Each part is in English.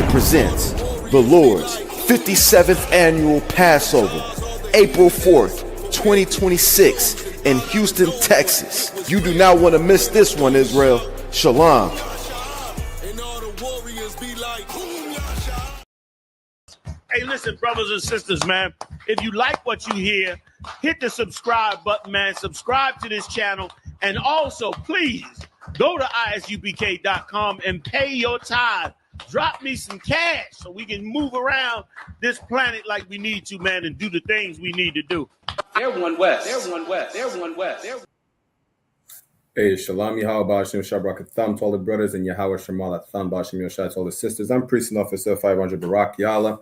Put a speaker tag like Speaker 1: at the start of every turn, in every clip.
Speaker 1: presents the Lord's 57th Annual Passover, April 4th, 2026 in Houston, Texas. You do not want to miss this one, Israel. Shalom.
Speaker 2: Hey, listen, brothers and sisters, man. If you like what you hear, hit the subscribe button, man. Subscribe to this channel. And also, please, go to ISUPK.com and pay your tithe. Drop me some cash so we can move around this planet like we need to, man, and do the things we need to do.
Speaker 3: Everyone west. Everyone west. Everyone west.
Speaker 4: Hey, Shalom, Yahweh, Bashim, Shabrak, to all the brothers, and Yahweh, Shemal, Atham, Bashim, Yoshai, to all the sisters. I'm Priest and Officer 500 Barak Yala.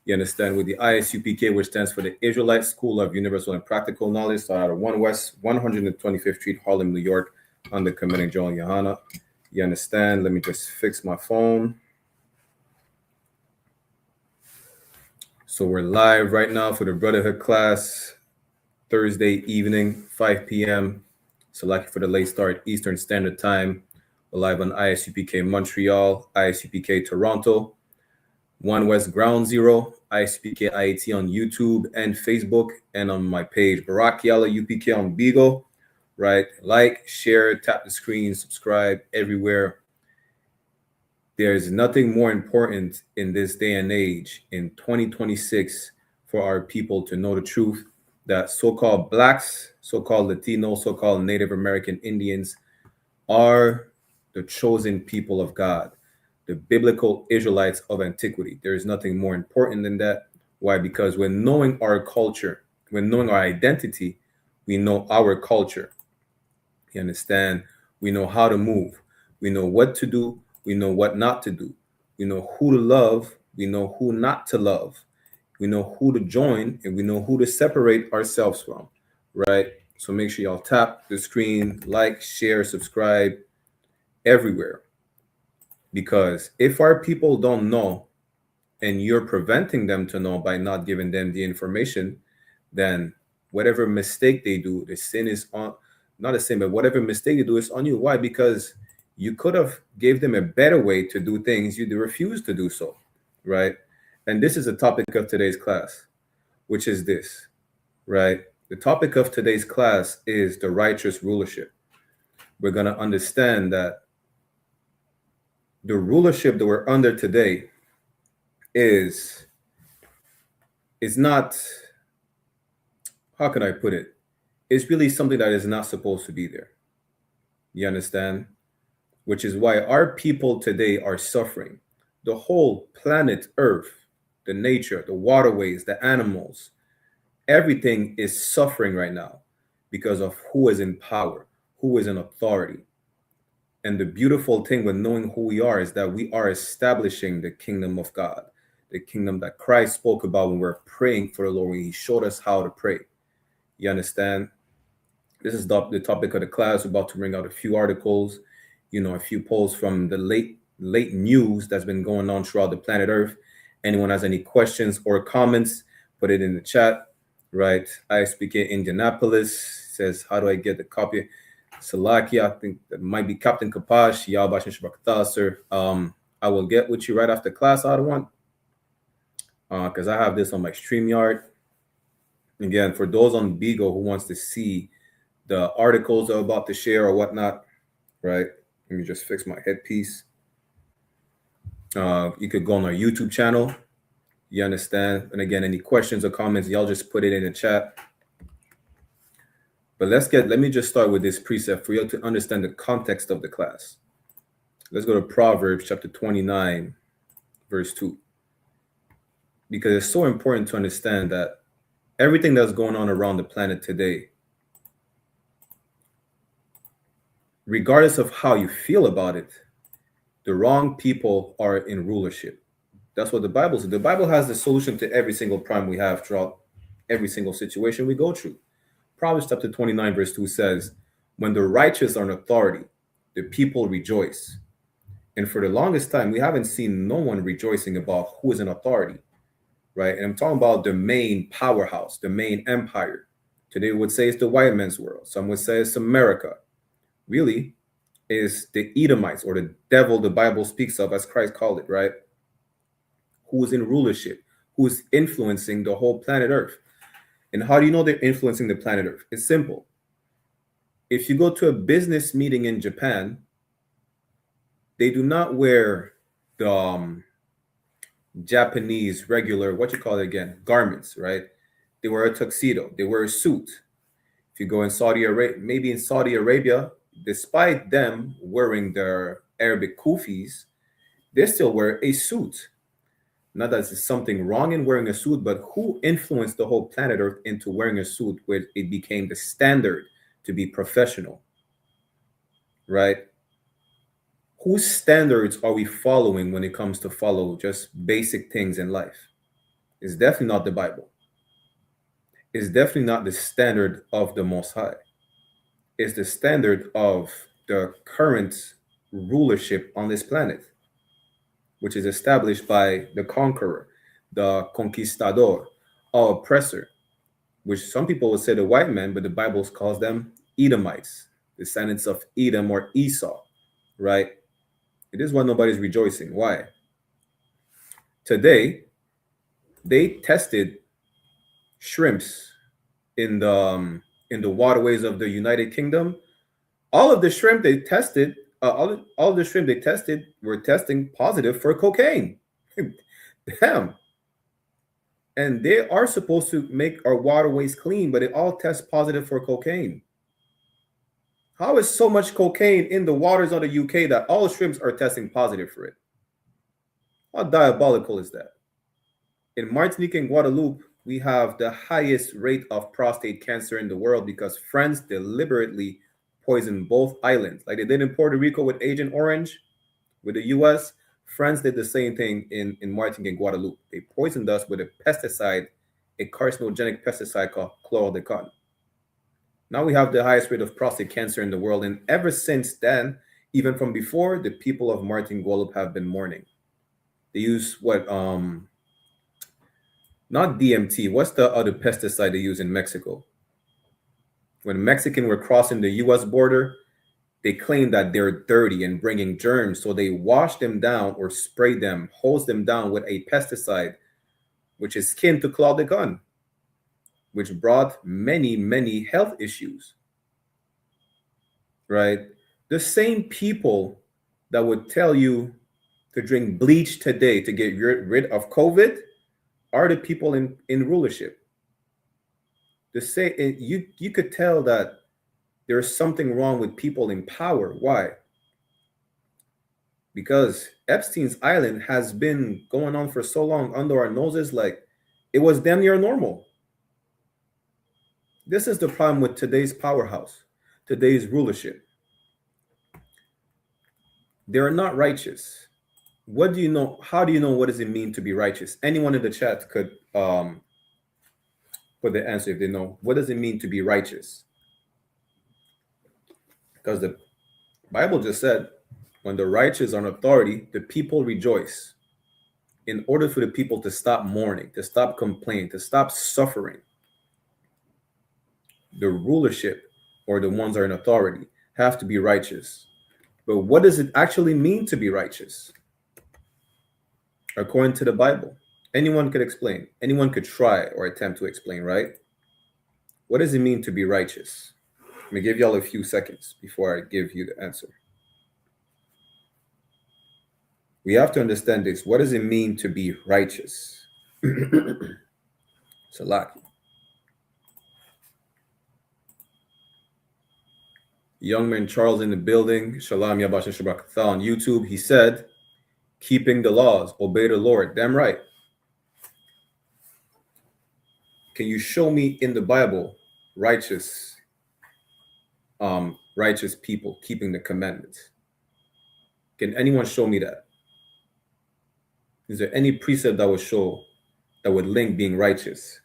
Speaker 4: You understand, with the I.S.U.P.K, which stands for the Israelite School of Universal and Practical Knowledge, started out of 1 West, 125th Street, Harlem, New York, under Commanding General YAHANNA. You understand? Let me just fix my phone. So we're live right now for the Brotherhood class, Thursday evening, 5 p.m. Selected for the late start Eastern Standard Time. We're live on I.S.U.P.K Montreal, I.S.U.P.K Toronto, 1 West Ground Zero, I.S.U.P.K IAT on YouTube and Facebook, and on my page, Barak Yala UPK on Beagle. Right? Like, share, tap the screen, subscribe everywhere. There's nothing more important in this day and age, in 2026, for our people to know the truth that so-called blacks, so-called Latinos, so-called Native American Indians are the chosen people of God, the biblical Israelites of antiquity. There is nothing more important than that. Why? Because when knowing our culture, when knowing our identity, we know our culture. You understand? We know how to move. We know what to do. We know what not to do. We know who to love. We know who not to love. We know who to join, and we know who to separate ourselves from, right? So make sure y'all tap the screen, like, share, subscribe everywhere. Because if our people don't know, and you're preventing them to know by not giving them the information, then whatever mistake they do, the sin is on, not a sin, but whatever mistake they do is on you. Why? Because you could have gave them a better way to do things. You refused to do so, right? And this is the topic of today's class, which is this, right? The topic of today's class is the righteous rulership. We're going to understand that the rulership that we're under today is not, how can I put it? It's really something that is not supposed to be there. You understand? Which is why our people today are suffering. The whole planet Earth, the nature, the waterways, the animals, everything is suffering right now because of who is in power, who is in authority. And the beautiful thing with knowing who we are is that we are establishing the kingdom of God, the kingdom that Christ spoke about when we're praying for the Lord, when he showed us how to pray. You understand? This is the topic of the class. We're about to bring out a few articles, a few posts from the late news that's been going on throughout the planet Earth. Anyone has any questions or comments, put it in the chat, right? I.S.U.P.K Indianapolis says, how do I get the copy? Salakia, I think that might be Captain Kapash. Yalbashin Shabakata, sir. I will get with you right after class, I want, because I have this on my StreamYard. Again, for those on Beagle who wants to see the articles I'm about to share or whatnot, right? Let me just fix my headpiece. You could go on our YouTube channel. You understand? And again, any questions or comments, y'all just put it in the chat. But let me just start with this precept for you to understand the context of the class. Let's go to Proverbs chapter 29, verse 2. Because it's so important to understand that everything that's going on around the planet today, regardless of how you feel about it, the wrong people are in rulership. That's what the Bible says. The Bible has the solution to every single problem we have throughout every single situation we go through. Proverbs chapter 29, verse 2 says, when the righteous are in authority, the people rejoice. And for the longest time, we haven't seen no one rejoicing about who is in authority, right? And I'm talking about the main powerhouse, the main empire. Today we would say it's the white man's world. Some would say it's America. Really, is the Edomites, or the devil the Bible speaks of, as Christ called it, right? who's in rulership, who's influencing the whole planet Earth. And how do you know they're influencing the planet Earth? It's simple. If you go to a business meeting in Japan, they do not wear the Japanese regular, what you call it again, garments, right? They wear a tuxedo. They wear a suit. If you go in Saudi Arabia, maybe in Saudi Arabia, despite them wearing their Arabic kufis, they still wear a suit. Not that there's something wrong in wearing a suit, but who influenced the whole planet Earth into wearing a suit where it became the standard to be professional, right? Whose standards are we following when it comes to follow just basic things in life? It's definitely not the Bible. It's definitely not the standard of the Most High. It's the standard of the current rulership on this planet, which is established by the conqueror, the conquistador, our oppressor, which some people would say the white man, but the Bible calls them Edomites, descendants of Edom or Esau, right? It is why nobody's rejoicing. Why? Today, they tested shrimps in the waterways of the United Kingdom. All of the shrimp they tested, all of the shrimp they tested were testing positive for cocaine. Damn. And they are supposed to make our waterways clean, but it all tests positive for cocaine. How is so much cocaine in the waters of the UK that all shrimps are testing positive for it? How diabolical is that? In Martinique and Guadeloupe, we have the highest rate of prostate cancer in the world because France deliberately poisoned both islands. Like they did in Puerto Rico with Agent Orange, with the US, France did the same thing in Martinique and Guadeloupe. They poisoned us with a pesticide, a carcinogenic pesticide called chlorothalonil. Now we have the highest rate of prostate cancer in the world. And ever since then, even from before, the people of Martinique and Guadeloupe have been mourning. They use what, not DMT. What's the other pesticide they use in Mexico? When Mexicans were crossing the US border, they claim that they're dirty and bringing germs. So they wash them down or spray them, hose them down with a pesticide, which is akin to chlorothalonil, which brought many, many health issues, right? The same people that would tell you to drink bleach today to get rid of COVID are the people in rulership. You could tell that there's something wrong with people in power. Why? Because Epstein's Island has been going on for so long under our noses, like it was damn near normal. This is the problem with today's powerhouse, today's rulership. They're not righteous. What do you know? How do you know what does it mean to be righteous? Anyone in the chat could put the answer if they know. What does it mean to be righteous? Because the Bible just said, when the righteous are in authority, the people rejoice. In order for the people to stop mourning, to stop complaining, to stop suffering, the rulership or the ones that are in authority have to be righteous. But what does it actually mean to be righteous? According to the Bible, anyone could explain. Anyone could try or attempt to explain, right? What does it mean to be righteous? Let me give y'all a few seconds before I give you the answer. We have to understand this. What does it mean to be righteous? Salaki. Young man Charles in the building. Shalom Yabasha Shabakatha on YouTube. He said, keeping the laws, obey the Lord. Damn right. Can you show me in the Bible righteous people keeping the commandments? Can anyone show me that? Is there any precept that would link being righteous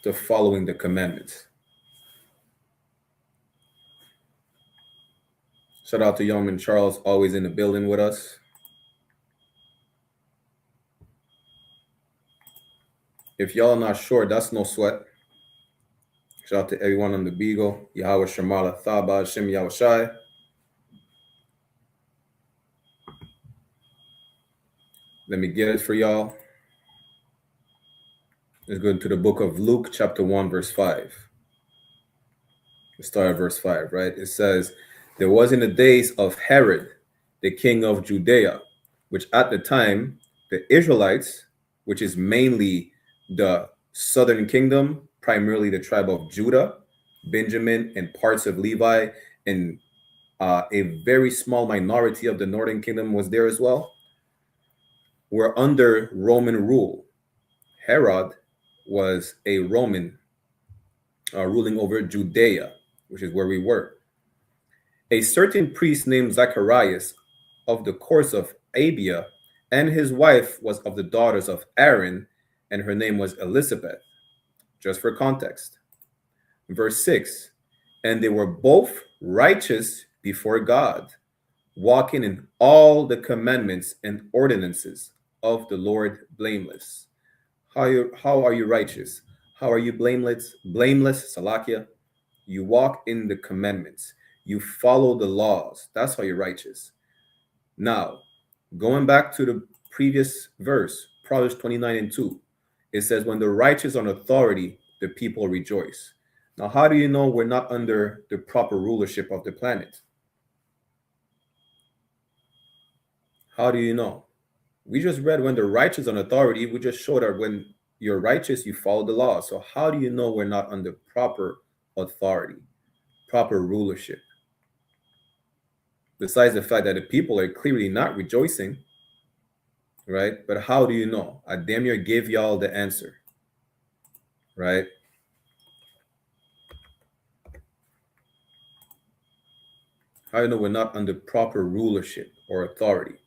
Speaker 4: to following the commandments? Shout out to Youngman Charles, always in the building with us. If y'all are not sure, that's no sweat. Shout out to everyone on the Beagle. Yahweh Shemala Thaba, Shem Yahushai. Let me get it for y'all. Let's go into the book of Luke, chapter 1, verse 5. Let's start at verse 5, right? It says, there was in the days of Herod, the king of Judea, which at the time the Israelites, which is mainly the southern kingdom, primarily the tribe of Judah, Benjamin, and parts of Levi, and a very small minority of the northern kingdom was there as well, were under Roman rule. Herod was a Roman ruling over Judea, which is where we were. A certain priest named Zacharias of the course of Abia, and his wife was of the daughters of Aaron, and her name was Elizabeth. Just for context. Verse 6, and they were both righteous before God, walking in all the commandments and ordinances of the Lord blameless. How are you righteous? How are you blameless? Blameless, Salakia. You walk in the commandments. You follow the laws. That's how you're righteous. Now, going back to the previous verse, Proverbs 29:2, it says, when the righteous are in authority, the people rejoice. Now, how do you know we're not under the proper rulership of the planet? How do you know? We just read when the righteous are in authority. We just showed that when you're righteous, you follow the law. So how do you know we're not under proper authority, proper rulership? Besides the fact that the people are clearly not rejoicing, right? But how do you know? I damn near gave y'all the answer, right? How do you know we're not under proper rulership or authority?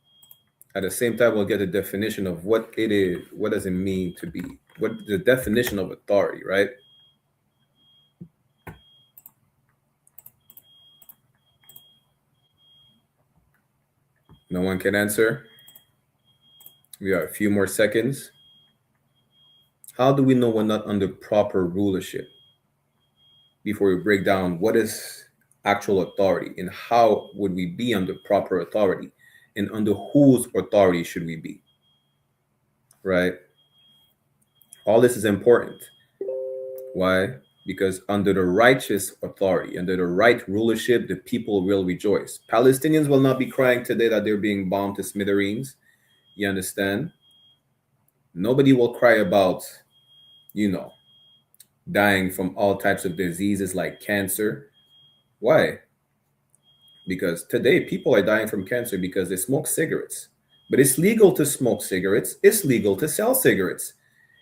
Speaker 4: At the same time, we'll get a definition of what it is. What does it mean to be? What the definition of authority, right? No one can answer. We have a few more seconds. How do we know we're not under proper rulership? Before we break down what is actual authority and how would we be under proper authority and under whose authority should we be, right? All this is important. Why? Because under the righteous authority, under the right rulership, the people will rejoice. Palestinians will not be crying today that they're being bombed to smithereens. You understand? Nobody will cry about, dying from all types of diseases like cancer. Why? Because today people are dying from cancer because they smoke cigarettes. But it's legal to smoke cigarettes. It's legal to sell cigarettes.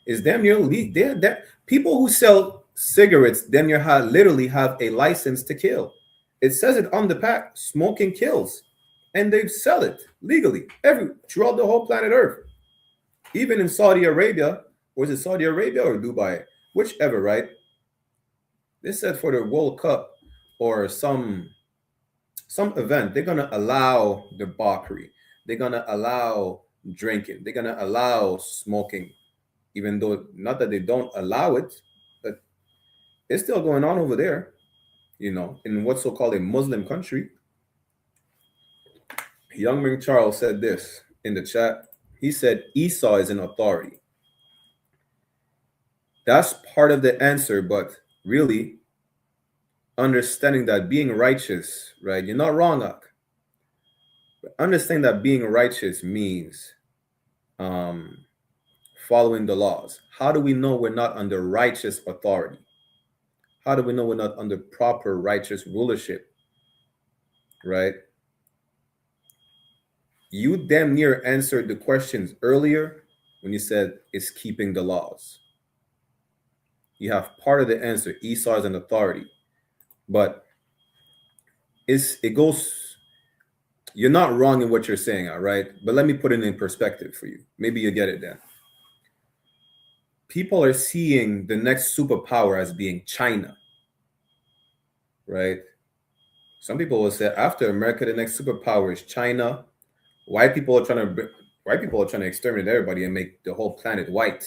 Speaker 4: It's damn near legal. People who sell cigarettes damn near literally have a license to kill. It says it on the pack, smoking kills. And they sell it legally throughout the whole planet Earth. Even in Saudi Arabia, was it Saudi Arabia or Dubai? Whichever, right? They said for the World Cup or some event, they're gonna allow debauchery. They're gonna allow drinking. They're gonna allow smoking, even though not that they don't allow it, but it's still going on over there. In what's so-called a Muslim country. Young Ming Charles said this in the chat. He said Esau is an authority. That's part of the answer, but really understanding that being righteous, right? You're not wrong, Ak. But understand that being righteous means following the laws. How do we know we're not under righteous authority? How do we know we're not under proper righteous rulership? Right? You damn near answered the questions earlier when you said it's keeping the laws. You have part of the answer. Esau is an authority. But it goes, you're not wrong in what you're saying, all right? But let me put it in perspective for you. Maybe you get it then. People are seeing the next superpower as being China, right? Some people will say after America, the next superpower is China. White people are trying to exterminate everybody and make the whole planet white,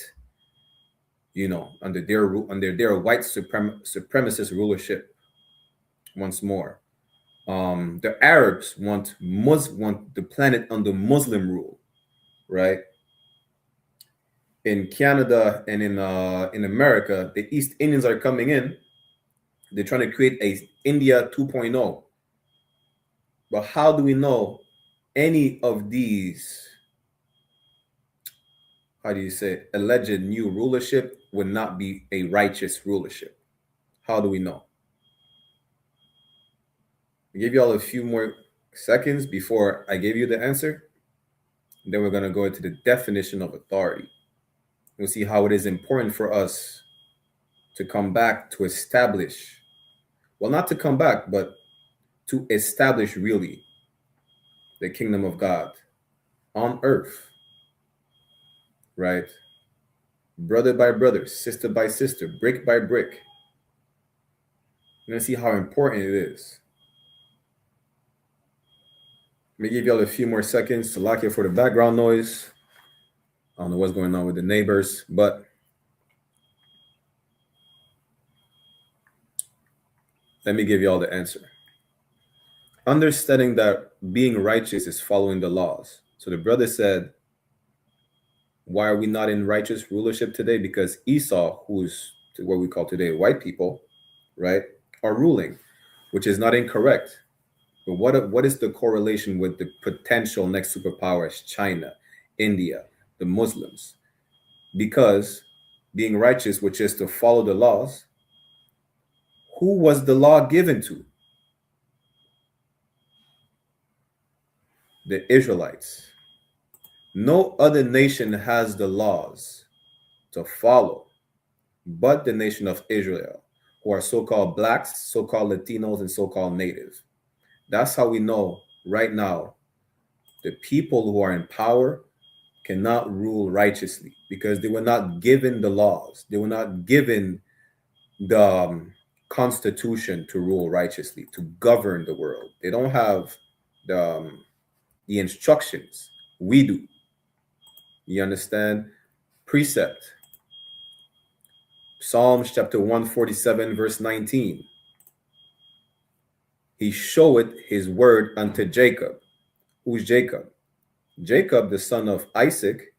Speaker 4: under their white supremacist rulership. Once more, the Arabs want the planet under Muslim rule, right? in Canada and in America, the East Indians are coming in. They're trying to create a India 2.0. But how do we know any of these, how do you say, alleged new rulership would not be a righteous rulership? How do we know? I give you all a few more seconds before I give you the answer. Then we're going to go into the definition of authority. We'll see how it is important for us to come back to establish, well, not to come back, but to establish really the kingdom of God on earth, right? Brother by brother, sister by sister, brick by brick. You're going to see how important it is. Let me give y'all a few more seconds to lock it for the background noise. I don't know what's going on with the neighbors, but let me give y'all the answer. Understanding that being righteous is following the laws. So the brother said, why are we not in righteous rulership today? Because Esau, who's what we call today white people, right, are ruling, which is not incorrect. But what is the correlation with the potential next superpowers, China, India, the Muslims? Because being righteous, which is to follow the laws, who was the law given to? The Israelites. No other nation has the laws to follow but the nation of Israel, who are so-called blacks, so-called Latinos, and so-called native. That's how we know right now the people who are in power cannot rule righteously because they were not given the laws. They were not given the constitution to rule righteously, to govern the world. They don't have the instructions. We do. You understand? Precept. Psalms chapter 147, verse 19. He showeth his word unto Jacob. Who's Jacob? Jacob, the son of Isaac,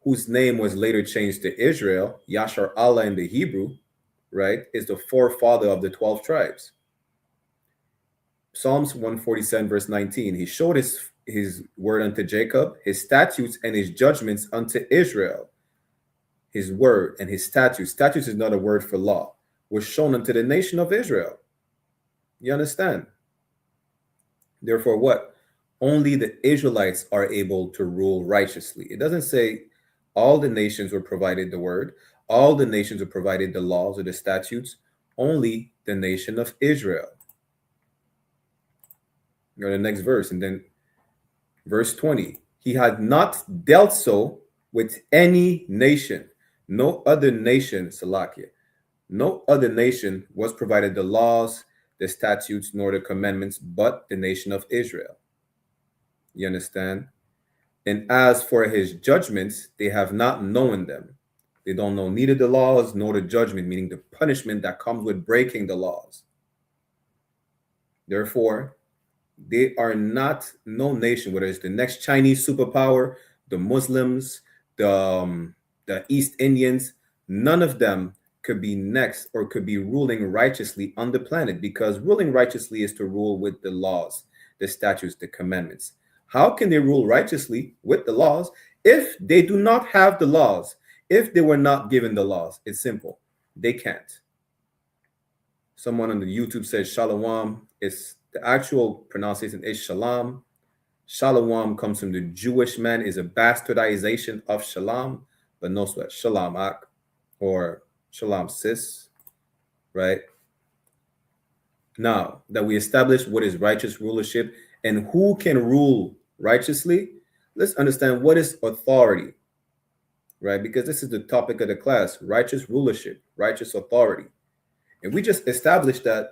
Speaker 4: whose name was later changed to Israel, Yashar Allah in the Hebrew, right, is the forefather of the 12 tribes. Psalms 147, verse 19. He showed his word unto Jacob, his statutes and his judgments unto Israel. His word and his statutes. Statutes is not a word for law. Was shown unto the nation of Israel. You understand? Therefore, what? Only the Israelites are able to rule righteously. It doesn't say all the nations were provided the word, all the nations were provided the laws or the statutes, only the nation of Israel. Go to the next verse, and then verse 20. He had not dealt so with any nation. No other nation, Salakia, no other nation was provided the laws, the statutes, nor the commandments, but the nation of Israel. You understand? And as for his judgments, they have not known them. They don't know neither the laws nor the judgment, meaning the punishment that comes with breaking the laws. Therefore, they are not no nation, whether it's the next Chinese superpower, the Muslims, the East Indians, none of them could be next or could be ruling righteously on the planet, because ruling righteously is to rule with the laws, the statutes, the commandments. How can they rule righteously with the laws if they do not have the laws? If they were not given the laws? It's simple. They can't. Someone on the YouTube says Shalom. It's the actual pronunciation is Shalom. Shalom comes from the Jewish man, is a bastardization of Shalom, but no sweat. Shalom Ak or Shalom Sis, right? Now that we established what is righteous rulership and who can rule righteously, let's understand what is authority, right? Because this is the topic of the class, righteous rulership, righteous authority. And we just established that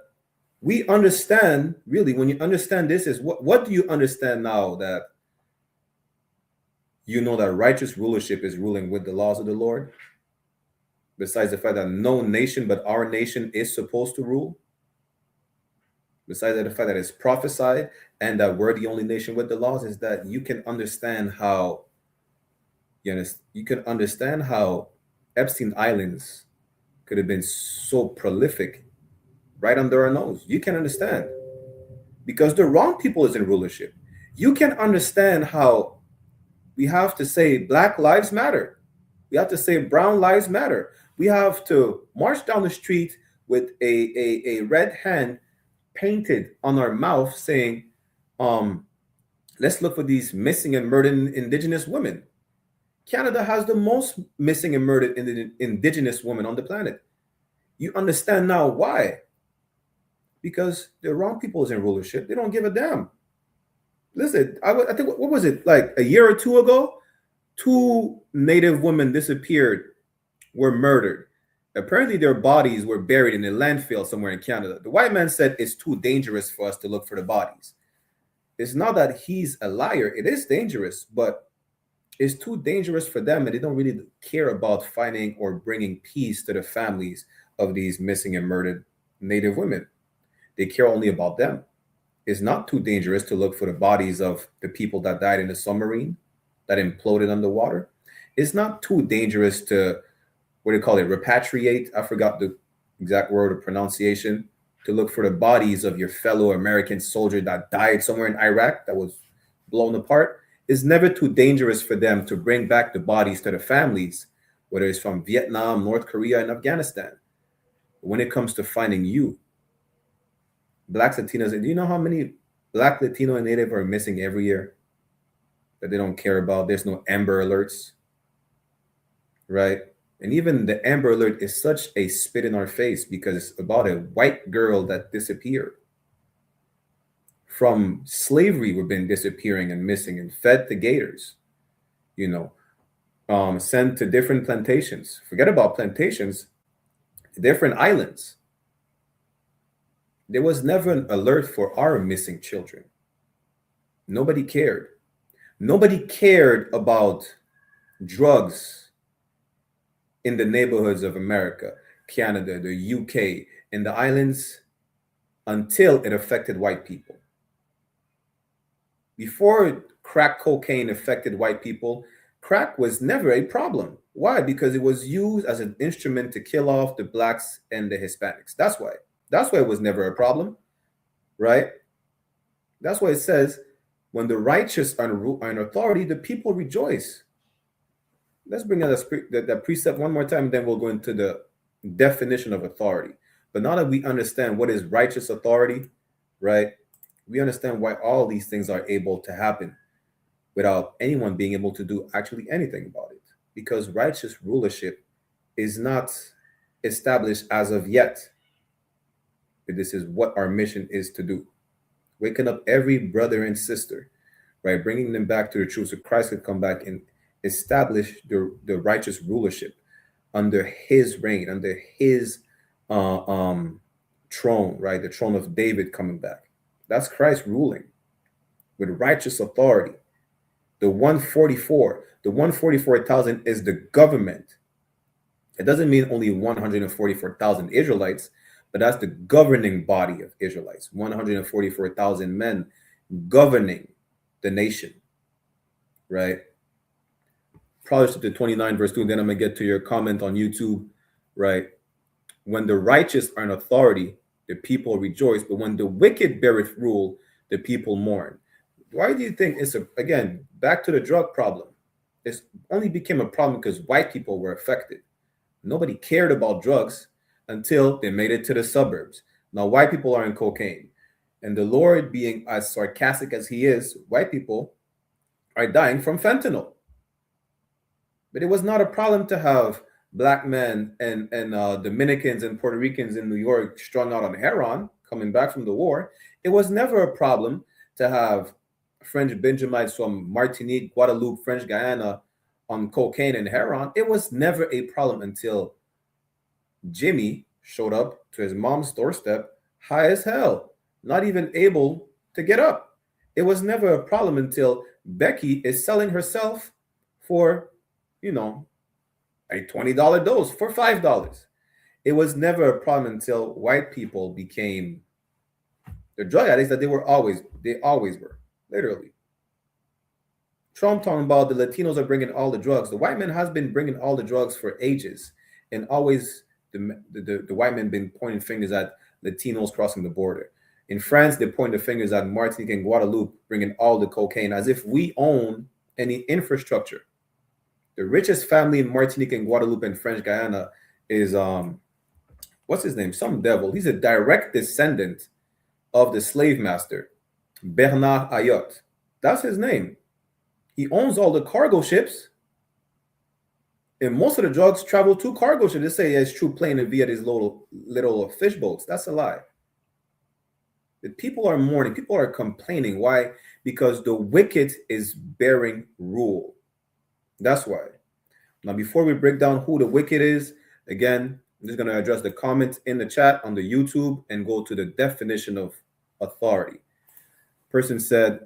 Speaker 4: we understand, really, when you understand this, is what do you understand now that you know that righteous rulership is ruling with the laws of the Lord? Besides the fact that no nation but our nation is supposed to rule. Besides the fact that it's prophesied and that we're the only nation with the laws, is that you can understand how, You can understand how Epstein Islands could have been so prolific right under our nose. You can understand because the wrong people is in rulership. You can understand how we have to say Black Lives Matter. We have to say Brown Lives Matter. We have to march down the street with a red hand painted on our mouth saying, let's look for these missing and murdered Indigenous women. Canada has the most missing and murdered Indigenous women on the planet. You understand now why? Because the wrong people is in rulership. They don't give a damn. Listen, I think, what was it, like a year or two ago? 2 Native women disappeared, were murdered. Apparently their bodies were buried in a landfill somewhere in Canada. The white man said it's too dangerous for us to look for the bodies. It's not that he's a liar. It is dangerous, but it's too dangerous for them, and they don't really care about finding or bringing peace to the families of these missing and murdered Native women. They care only about them. It's not too dangerous to look for the bodies of the people that died in the submarine that imploded underwater. It's not too dangerous to, what do you call it, repatriate? I forgot the exact word or pronunciation. To look for the bodies of your fellow American soldier that died somewhere in Iraq that was blown apart. It's never too dangerous for them to bring back the bodies to the families, whether it's from Vietnam, North Korea, and Afghanistan. When it comes to finding you, Blacks, Latinos, and do you know how many Black, Latino, and Native are missing every year that they don't care about? There's no Amber Alerts, right? And even the Amber Alert is such a spit in our face because it's about a white girl that disappeared. From slavery, we've been disappearing and missing and fed to gators, sent to different plantations. Forget about plantations, different islands. There was never an alert for our missing children. Nobody cared. Nobody cared about drugs in the neighborhoods of America, Canada, the UK, and the islands until it affected white people. Before crack cocaine affected white people, crack was never a problem. Why? Because it was used as an instrument to kill off the Blacks and the Hispanics. That's why. That's why it was never a problem, right? That's why it says, when the righteous are in authority, the people rejoice. Let's bring out that precept one more time, then we'll go into the definition of authority. But now that we understand what is righteous authority, right, we understand why all these things are able to happen without anyone being able to do actually anything about it. Because righteous rulership is not established as of yet. But this is what our mission is to do. Waking up every brother and sister, right, bringing them back to the truth so Christ could come back and establish the righteous rulership under his reign, under his throne, right? The throne of David coming back. That's Christ ruling with righteous authority. The 144,000 is the government. It doesn't mean only 144,000 Israelites, but that's the governing body of Israelites. 144,000 men governing the nation, right? Proverbs chapter 29, verse 2, and then I'm going to get to your comment on YouTube, right? When the righteous are in authority, the people rejoice, but when the wicked beareth rule, the people mourn. Why do you think again, back to the drug problem? It only became a problem because white people were affected. Nobody cared about drugs until they made it to the suburbs. Now, white people are in cocaine. And the Lord, being as sarcastic as he is, white people are dying from fentanyl. But it was not a problem to have Black men and Dominicans and Puerto Ricans in New York strung out on heroin coming back from the war. It was never a problem to have French Benjamites from Martinique, Guadeloupe, French Guyana on cocaine and heroin. It was never a problem until Jimmy showed up to his mom's doorstep, high as hell, not even able to get up. It was never a problem until Becky is selling herself for, a $20 dose for $5. It was never a problem until white people became the drug addicts that they always were, literally. Trump talking about the Latinos are bringing all the drugs. The white man has been bringing all the drugs for ages, and always the white men been pointing fingers at Latinos crossing the border. In France, they point the fingers at Martinique and Guadeloupe bringing all the cocaine, as if we own any infrastructure. The richest family in Martinique and Guadeloupe and French Guyana is what's his name? Some devil. He's a direct descendant of the slave master, Bernard Ayotte. That's his name. He owns all the cargo ships. And most of the drugs travel to cargo ships. They say it's true playing it via these little fish boats. That's a lie. The people are mourning. People are complaining. Why? Because the wicked is bearing rule. That's why. Now, before we break down who the wicked is, again, I'm just going to address the comments in the chat on the YouTube and go to the definition of authority. Person said,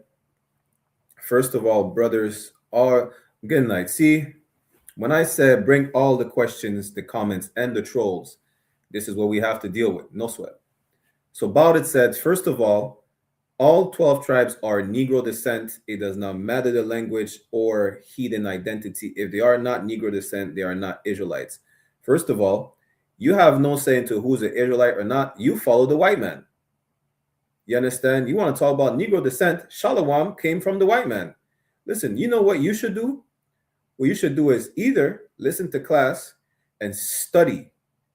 Speaker 4: first of all, brothers are good night. See, when I said bring all the questions, the comments, and the trolls, this is what we have to deal with. No sweat. So Baudet said, first of all 12 tribes are Negro descent. It does not matter the language or heathen identity. If they are not Negro descent, they are not Israelites. First of all, you have no say into who's an Israelite or not. You follow the white man. You understand? You want to talk about Negro descent? SHALAM came from the white man. Listen, you know what you should do? What you should do is either listen to class and study,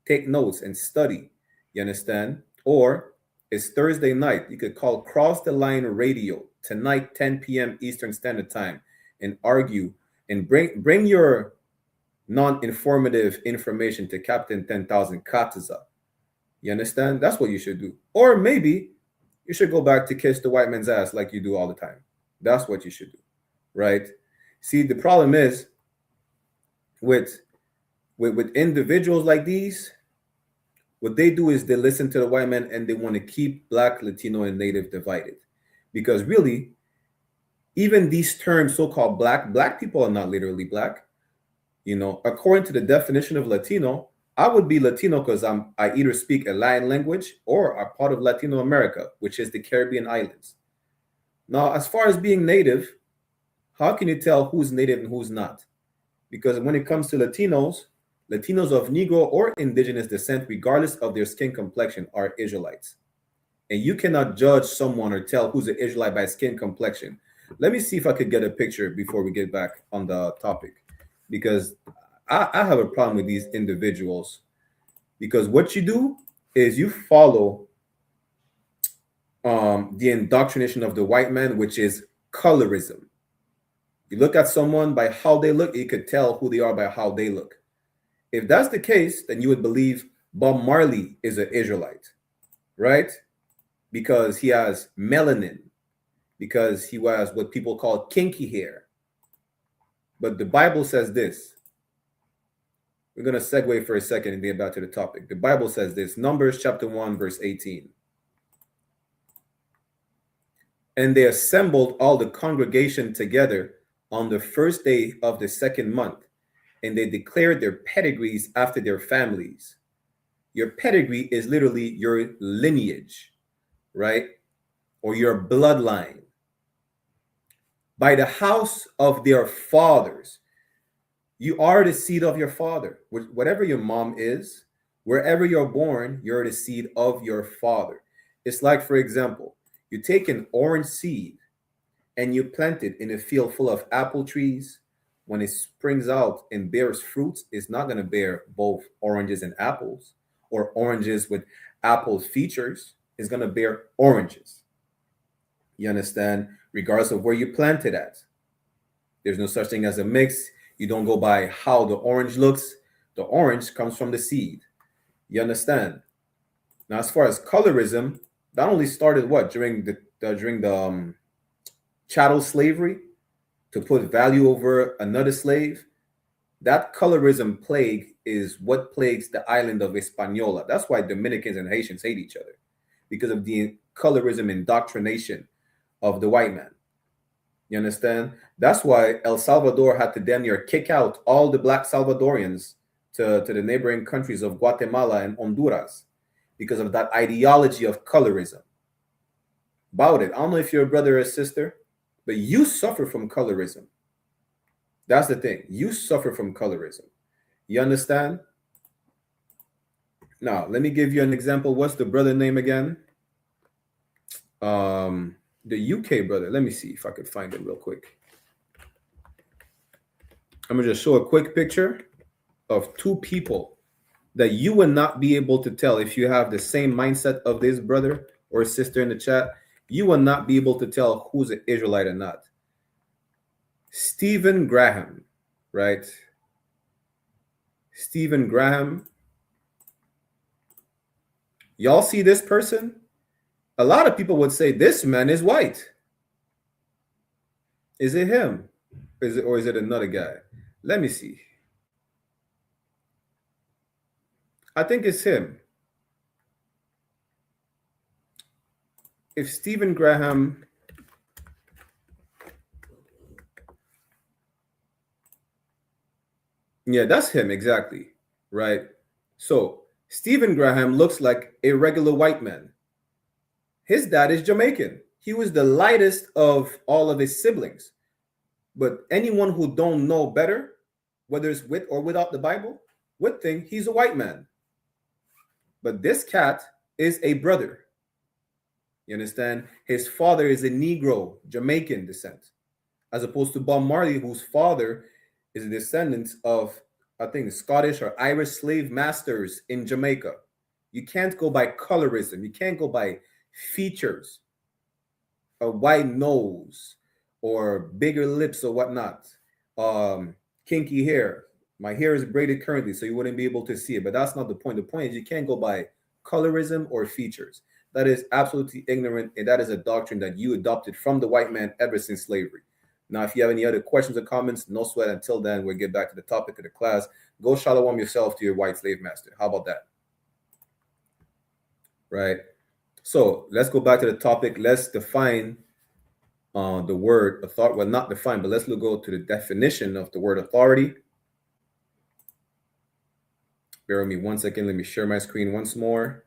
Speaker 4: take notes and study. You understand? Or it's Thursday night. You could call Cross the Line Radio tonight, 10 p.m. Eastern Standard Time, and argue and bring your non-informative information to Captain 10,000 Kataza. You understand? That's what you should do. Or maybe you should go back to kiss the white man's ass like you do all the time. That's what you should do, right? See, the problem is with individuals like these, what they do is they listen to the white man and they want to keep Black, Latino, and Native divided. Because really, even these terms, so-called black people are not literally black. You know, according to the definition of Latino, I would be Latino because I either speak a Latin language or are part of Latino America, which is the Caribbean islands. Now, as far as being Native, how can you tell who's Native and who's not? Because when it comes to Latinos of Negro or indigenous descent, regardless of their skin complexion, are Israelites. And you cannot judge someone or tell who's an Israelite by skin complexion. Let me see if I could get a picture before we get back on the topic. Because I have a problem with these individuals. Because what you do is you follow the indoctrination of the white man, which is colorism. You look at someone by how they look, you could tell who they are by how they look. If that's the case, then you would believe Bob Marley is an Israelite, right? Because he has melanin, because he has what people call kinky hair. But the Bible says this. We're going to segue for a second and get back to the topic. The Bible says this, Numbers chapter 1, verse 18. And they assembled all the congregation together on the first day of the second month, and they declared their pedigrees after their families. Your pedigree is literally your lineage, right? Or your bloodline. By the house of their fathers. You are the seed of your father. Whatever your mom is, wherever you're born, you're the seed of your father. It's like, for example, you take an orange seed and you plant it in a field full of apple trees. When it springs out and bears fruits, it's not going to bear both oranges and apples, or oranges with apple features. It's going to bear oranges. You understand? Regardless of where you plant it at. There's no such thing as a mix. You don't go by how the orange looks. The orange comes from the seed. You understand? Now, as far as colorism, that only started what? During the chattel slavery, to put value over another slave. That colorism plague is what plagues the island of Hispaniola. That's why Dominicans and Haitians hate each other, because of the colorism indoctrination of the white man. You understand? That's why El Salvador had to damn near kick out all the black Salvadorians to the neighboring countries of Guatemala and Honduras, because of that ideology of colorism. About it. I don't know if you're a brother or a sister, but you suffer from colorism. That's the thing. You suffer from colorism. You understand? Now, let me give you an example. What's the brother name again? The UK brother. Let me see if I could find it real quick. I'm gonna just show a quick picture of two people that you will not be able to tell if you have the same mindset of this brother or sister in the chat. You will not be able to tell who's an Israelite or not. Stephen Graham, right? Stephen Graham. Y'all see this person? A lot of people would say this man is white. Is it him? Or is it another guy? Let me see. I think it's him. If Stephen Graham, yeah, that's him exactly, right? So Stephen Graham looks like a regular white man. His dad is Jamaican. He was the lightest of all of his siblings. But anyone who don't know better, whether it's with or without the Bible, would think he's a white man. But this cat is a brother. You understand? His father is a Negro, Jamaican descent, as opposed to Bob Marley, whose father is a descendant of, I think, Scottish or Irish slave masters in Jamaica. You can't go by colorism. You can't go by features, a white nose or bigger lips or whatnot, kinky hair. My hair is braided currently, so you wouldn't be able to see it. But that's not the point. The point is you can't go by colorism or features. That is absolutely ignorant, and that is a doctrine that you adopted from the white man ever since slavery. Now, if you have any other questions or comments, no sweat. Until then, we'll get back to the topic of the class. Go shalom yourself to your white slave master. How about that? Right? So let's go back to the topic. Let's define the word authority. Well, not define, but let's go to the definition of the word authority. Bear with me 1 second. Let me share my screen once more,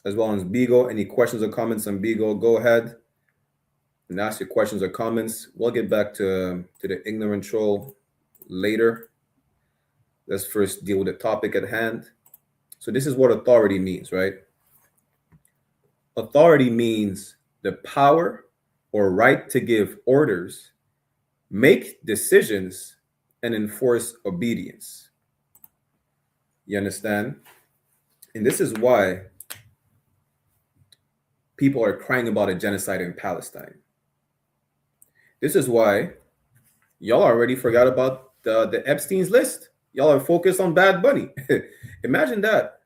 Speaker 4: as well as Beagle. Any questions or comments on Beagle, go ahead and ask your questions or comments. We'll get back to the ignorant troll later. Let's first deal with the topic at hand. So this is what authority means, right? Authority means the power or right to give orders, make decisions, and enforce obedience. You understand? And this is why people are crying about a genocide in Palestine. This is why y'all already forgot about the Epstein's list. Y'all are focused on Bad Bunny. Imagine that.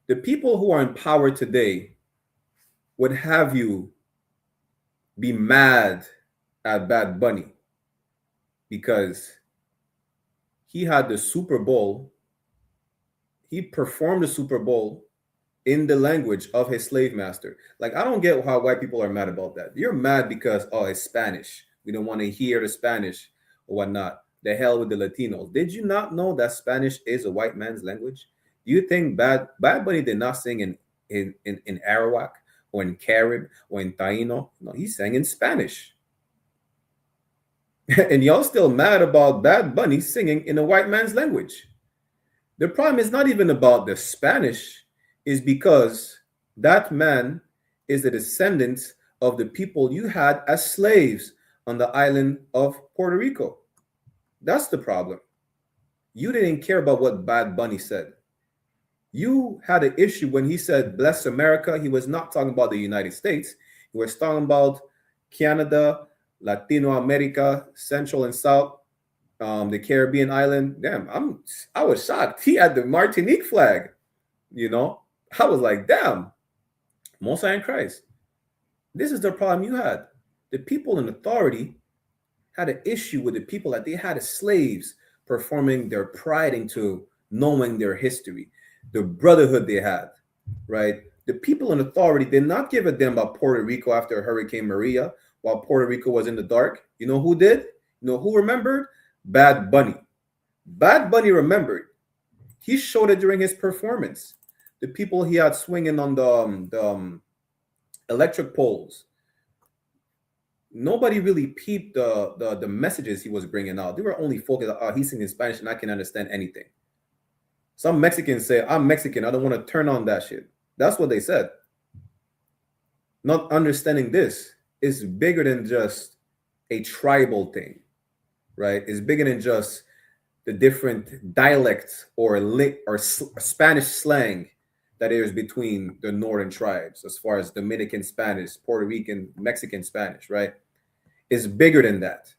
Speaker 4: The people who are in power today would have you be mad at Bad Bunny because he had the Super Bowl. He performed the Super Bowl in the language of his slave master. Like, I don't get how white people are mad about that. You're mad because, oh, it's Spanish. We don't want to hear the Spanish or whatnot. The hell with the Latinos. Did you not know that Spanish is a white man's language? Do you think Bad Bunny did not sing in Arawak or in Carib or in Taino? No, he sang in Spanish. And y'all still mad about Bad Bunny singing in a white man's language. The problem is not even about the Spanish, is because that man is a descendant of the people you had as slaves on the island of Puerto Rico. That's the problem. You didn't care about what Bad Bunny said. You had an issue when he said, bless America. He was not talking about the United States. He was talking about Canada, Latino America, Central and South, the Caribbean island. Damn, I was shocked. He had the Martinique flag, you know. I was like, damn, Most High in Christ. This is the problem you had. The people in authority had an issue with the people that they had as slaves performing their pride into knowing their history, the brotherhood they had, right? The people in authority did not give a damn about Puerto Rico after Hurricane Maria while Puerto Rico was in the dark. You know who did? You know who remembered? Bad Bunny. Bad Bunny remembered. He showed it during his performance. The people he had swinging on the electric poles. nobody really peeped the messages he was bringing out. They were only focused on, he's singing Spanish and I can understand anything. Some Mexicans say, I'm Mexican, I don't want to turn on that shit. That's what they said. Not understanding this is bigger than just a tribal thing, right? It's bigger than just the different dialects or Spanish slang that is between the northern tribes, as far as Dominican Spanish, Puerto Rican, Mexican Spanish, right? It's bigger than that.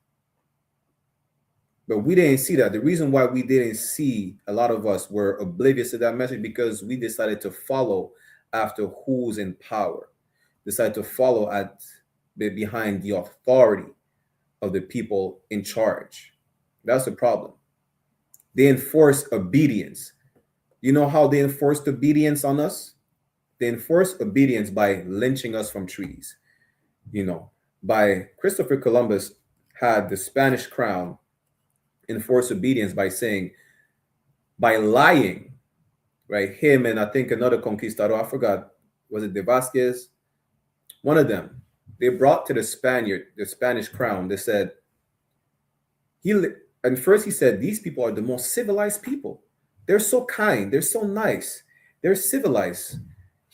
Speaker 4: But we didn't see that. The reason why we didn't see, a lot of us were oblivious to that message, because we decided to follow after who's in power, decided to follow behind the authority of the people in charge. That's the problem. They enforce obedience. You know how they enforced obedience on us? They enforced obedience by lynching us from trees. By Christopher Columbus had the Spanish crown enforce obedience by lying, right? Him and I think another conquistador, I forgot, was it De Vasquez? One of them. They brought to the Spanish crown. They said, and first he said, these people are the most civilized people. They're so kind. They're so nice. They're civilized.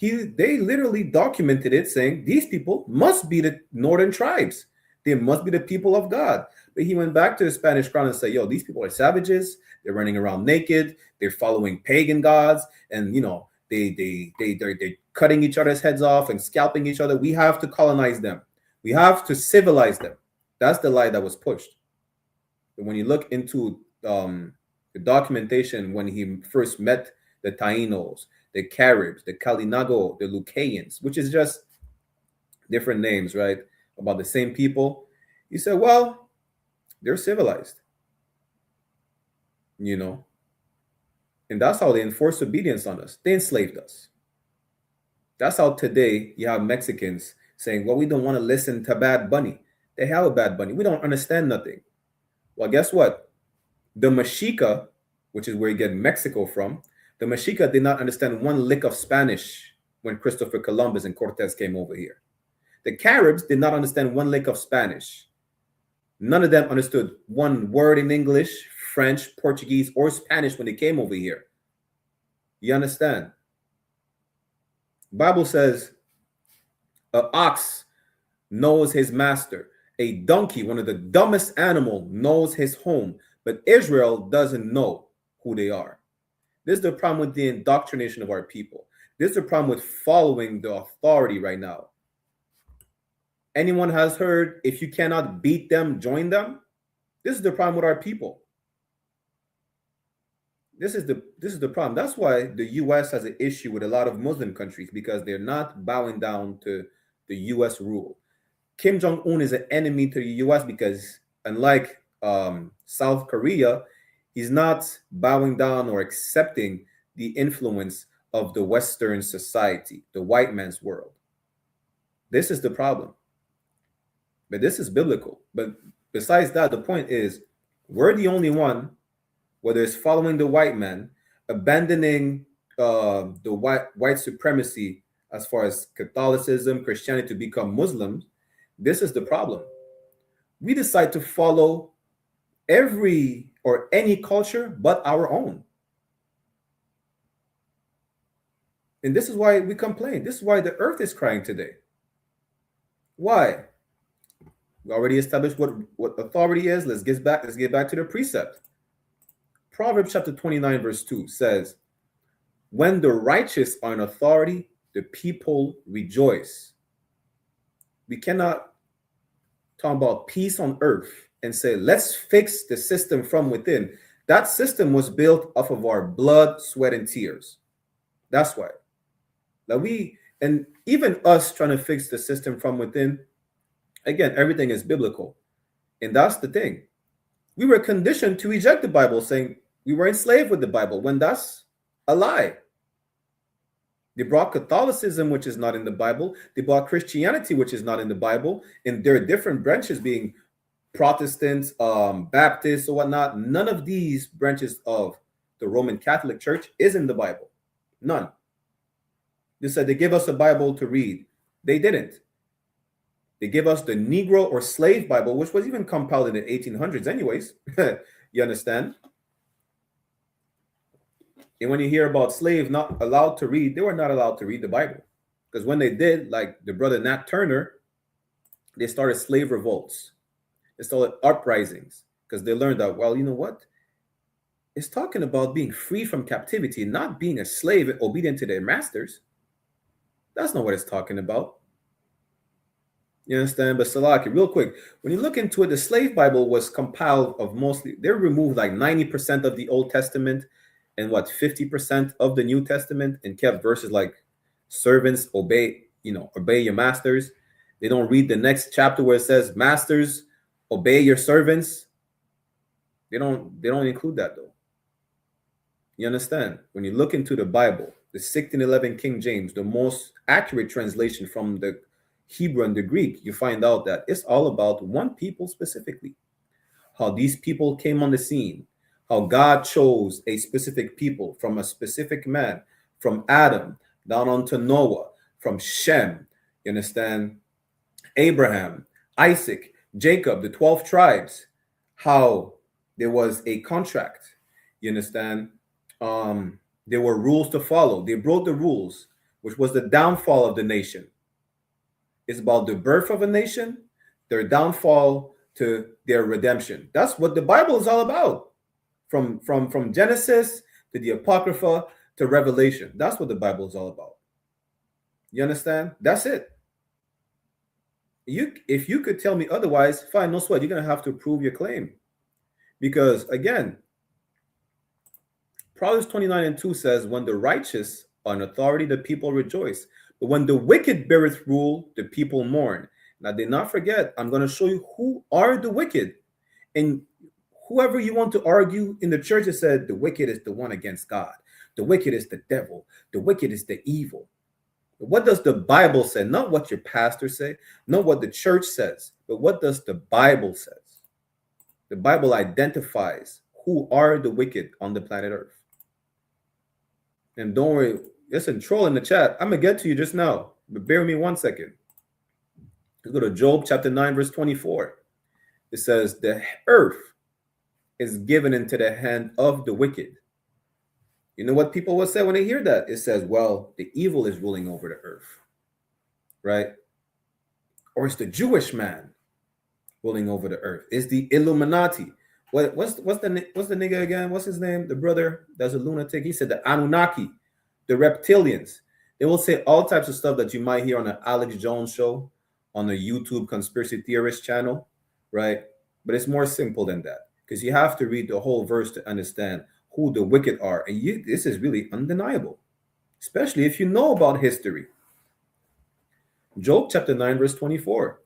Speaker 4: They literally documented it, saying these people must be the northern tribes. They must be the people of God. But he went back to the Spanish crown and said, yo, these people are savages. They're running around naked. They're following pagan gods. And, they're cutting each other's heads off and scalping each other. We have to colonize them. We have to civilize them. That's the lie that was pushed. But when you look into the documentation, when he first met the Taínos, the Caribs, the Kalinago, the Lucayans, which is just different names, right? About the same people. He said, well, they're civilized, and that's how they enforced obedience on us. They enslaved us. That's how today you have Mexicans saying, well, we don't want to listen to Bad Bunny. They have a Bad Bunny. We don't understand nothing. Well, guess what? The Mexica, which is where you get Mexico from, the Mexica did not understand one lick of Spanish when Christopher Columbus and Cortez came over here. The Caribs did not understand one lick of Spanish. None of them understood one word in English, French, Portuguese, or Spanish when they came over here. You understand? Bible says an ox knows his master. A donkey, one of the dumbest animal, knows his home. But Israel doesn't know who they are. This is the problem with the indoctrination of our people. This is the problem with following the authority right now. Anyone has heard, if you cannot beat them, join them? This is the problem with our people. This is the problem. That's why the U.S. has an issue with a lot of Muslim countries, because they're not bowing down to the U.S. rule. Kim Jong-un is an enemy to the U.S. because, unlike South Korea, he's not bowing down or accepting the influence of the Western society, the white man's world. This is the problem. But this is biblical. But besides that, the point is, we're the only one, whether it's following the white man, abandoning the white supremacy as far as Catholicism, Christianity, to become Muslims. This is the problem. We decide to follow every or any culture but our own. And this is why we complain. This is why the earth is crying today. Why? We already established what authority is. Let's get back to the precept. Proverbs chapter 29, verse 2 says, when the righteous are in authority, the people rejoice. We cannot talk about peace on earth and say, let's fix the system from within. That system was built off of our blood, sweat, and tears. That's why. And even us trying to fix the system from within, again, everything is biblical. And that's the thing. We were conditioned to reject the Bible, saying we were enslaved with the Bible, when that's a lie. They brought Catholicism, which is not in the Bible. They brought Christianity, which is not in the Bible. And there are different branches, being Protestants, Baptists, or whatnot. None of these branches of the Roman Catholic Church is in the Bible. None. They said they give us a Bible to read. They didn't. They give us the Negro or Slave Bible, which was even compiled in the 1800s anyways. You understand? And when you hear about slaves not allowed to read, they were not allowed to read the Bible. Because when they did, like the brother Nat Turner, they started slave revolts. They started uprisings because they learned that, well, you know what? It's talking about being free from captivity, not being a slave obedient to their masters. That's not what it's talking about. You understand? But Salaki, real quick, when you look into it, the slave Bible was compiled of mostly, they removed like 90% of the Old Testament and 50% of the New Testament, and kept verses like servants obey your masters. They don't read the next chapter where it says masters obey your servants. They don't include that though. You understand? When you look into the Bible, the 1611 King James, the most accurate translation from the Hebrew and the Greek, you find out that it's all about one people specifically. How these people came on the scene, how God chose a specific people from a specific man, from Adam down onto Noah, from Shem, you understand, Abraham, Isaac, Jacob, the 12 tribes, how there was a contract, you understand. There were rules to follow. They broke the rules, which was the downfall of the nation. It's about the birth of a nation, their downfall to their redemption. That's what the Bible is all about. From Genesis to the Apocrypha to Revelation. That's what the Bible is all about. You understand? That's it. If you could tell me otherwise, fine, no sweat. You're going to have to prove your claim. Because again, Proverbs 29:2 says, when the righteous are in authority, the people rejoice. But when the wicked beareth rule, the people mourn. Now, do not forget, I'm going to show you who are the wicked. And whoever you want to argue in the church has said the wicked is the one against God. The wicked is the devil. The wicked is the evil. But what does the Bible say? Not what your pastor say, not what the church says, but what does the Bible says? The Bible identifies who are the wicked on the planet Earth. And don't worry, listen, troll in the chat. I'm going to get to you just now, but bear with me 1 second. Let's go to Job chapter 9, verse 24. It says, the earth is given into the hand of the wicked. You know what people will say when they hear that? It says, well, the evil is ruling over the earth, right? Or it's the Jewish man ruling over the earth. It's the Illuminati. What's the nigga again? What's his name? The brother that's a lunatic. He said the Anunnaki, the reptilians. They will say all types of stuff that you might hear on the Alex Jones show, on the YouTube conspiracy theorist channel, right? But it's more simple than that, because you have to read the whole verse to understand who the wicked are. And this is really undeniable, especially if you know about history. Job chapter 9, verse 24.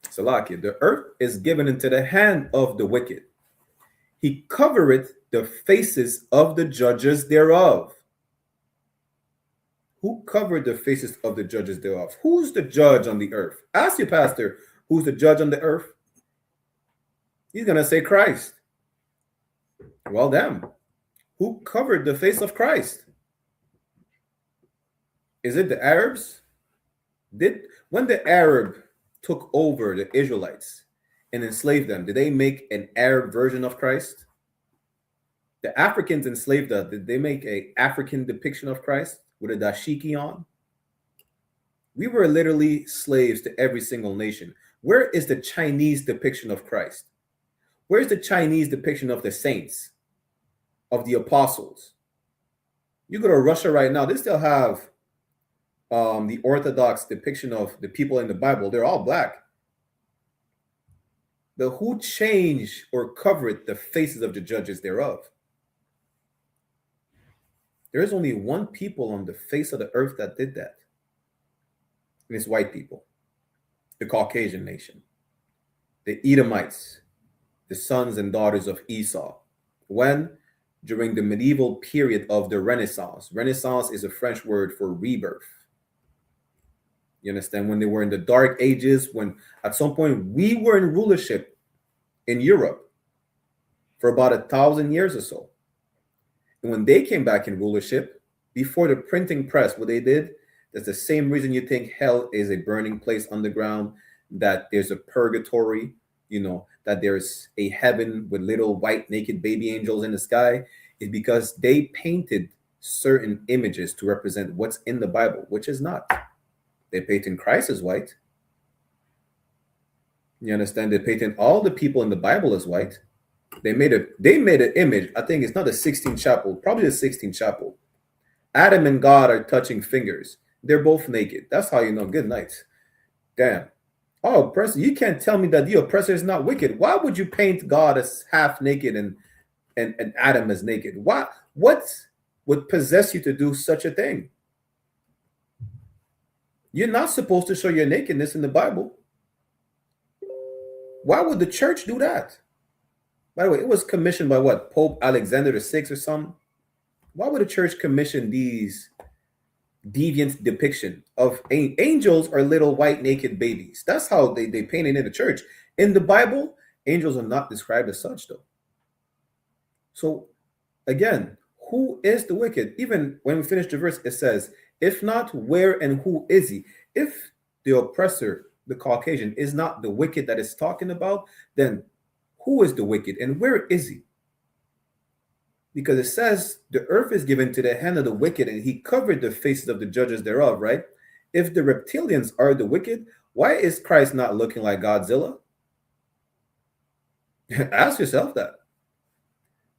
Speaker 4: Salakia, the earth is given into the hand of the wicked. He covereth the faces of the judges thereof. Who covered the faces of the judges thereof? Who's the judge on the earth? Ask your pastor, who's the judge on the earth? He's going to say Christ. Well, damn. Who covered the face of Christ? Is it the Arabs? When the Arab took over the Israelites and enslaved them, did they make an Arab version of Christ? The Africans enslaved us. Did they make an African depiction of Christ with a dashiki on? We were literally slaves to every single nation. Where is the Chinese depiction of Christ? Where's the Chinese depiction of the saints, of the apostles? You go to Russia right now, they still have the Orthodox depiction of the people in the Bible. They're all black. But who changed or covered the faces of the judges thereof? There is only one people on the face of the earth that did that. And it's white people, the Caucasian nation, the Edomites, the sons and daughters of Esau. When? During the medieval period of the Renaissance. Renaissance is a French word for rebirth. You understand? When they were in the dark ages, when at some point we were in rulership in Europe for about 1,000 years or so. And when they came back in rulership, before the printing press, what they did, That's the same reason you think hell is a burning place underground, that there's a purgatory, that there's a heaven with little white naked baby angels in the sky, is because they painted certain images to represent what's in the Bible, which is not. They painted Christ as white. You understand? They painted all the people in the Bible as white. They made an image. I think it's not the 16th chapel, probably the 16th chapel. Adam and God are touching fingers. They're both naked. That's how you know. Good night. Damn. Oh, oppressor, you can't tell me that the oppressor is not wicked. Why would you paint God as half naked and Adam as naked? What would possess you to do such a thing? You're not supposed to show your nakedness in the Bible. Why would the church do that? By the way, it was commissioned by what? Pope Alexander VI or something? Why would the church commission these deviant depiction of angels are little white naked babies? That's how they paint it in the church. In the Bible, angels are not described as such, though. So again, who is the wicked? Even when we finish the verse, it says, if not, where and who is he? If the oppressor, the Caucasian, is not the wicked that it's talking about, then who is the wicked and where is he? Because it says the earth is given to the hand of the wicked and he covered the faces of the judges thereof, right? If the reptilians are the wicked, why is Christ not looking like Godzilla? Ask yourself that.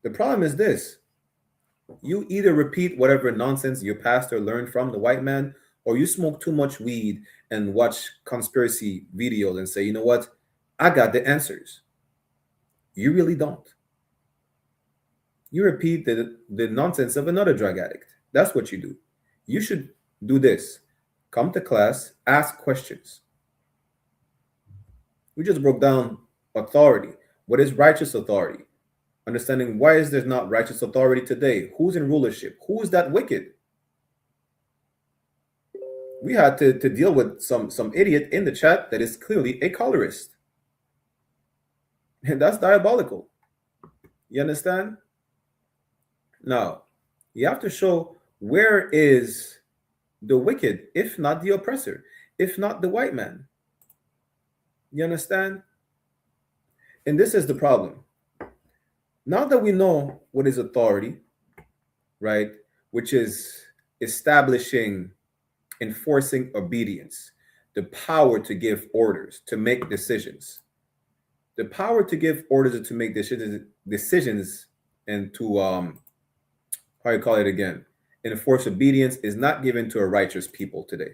Speaker 4: The problem is this. You either repeat whatever nonsense your pastor learned from the white man, or you smoke too much weed and watch conspiracy videos and say, you know what? I got the answers. You really don't. You repeat the nonsense of another drug addict. That's what you do. You should do this. Come to class, ask questions. We just broke down authority. What is righteous authority? Understanding why is there not righteous authority today? Who's in rulership? Who is that wicked? We had to deal with some idiot in the chat that is clearly a colorist. And that's diabolical. You understand? Now, you have to show where is the wicked, if not the oppressor, if not the white man. You understand? And this is the problem. Now that we know what is authority, right, which is establishing, enforcing obedience, the power to give orders, to make decisions, the power to give orders and to make decisions and to, how you call it again, enforce obedience is not given to a righteous people today.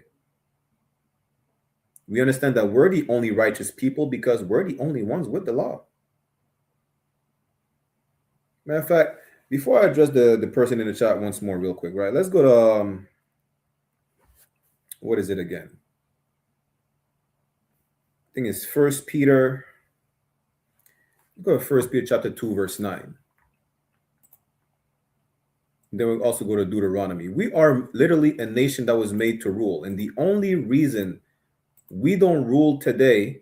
Speaker 4: We understand that we're the only righteous people because we're the only ones with the law. Matter of fact, before I address the person in the chat once more real quick, right? Let's go to, what is it again? I think it's 1 Peter. Go to 1 Peter chapter 2, verse 9. Then we'll also go to Deuteronomy. We are literally a nation that was made to rule. And the only reason we don't rule today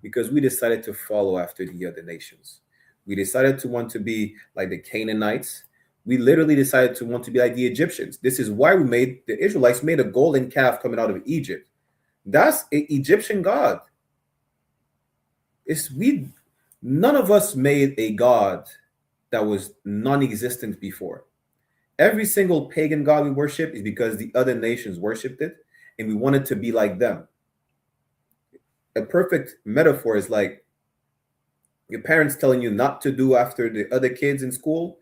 Speaker 4: because we decided to follow after the other nations. We decided to want to be like the Canaanites. We literally decided to want to be like the Egyptians. This is why the Israelites made a golden calf coming out of Egypt. That's an Egyptian god. None of us made a god that was non-existent before. Every single pagan god we worship is because the other nations worshipped it, and we wanted to be like them. A perfect metaphor is like your parents telling you not to do after the other kids in school.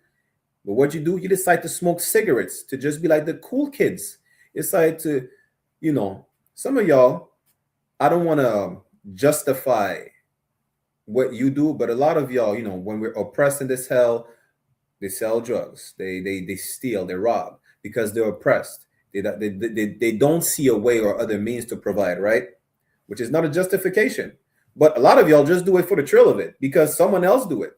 Speaker 4: But what you do, you decide to smoke cigarettes to just be like the cool kids. You decide to, some of y'all, I don't want to justify what you do, but a lot of y'all, when we're oppressed in this hell, they sell drugs, they steal, they rob because they're oppressed. They don't see a way or other means to provide, right? Which is not a justification. But a lot of y'all just do it for the thrill of it because someone else do it.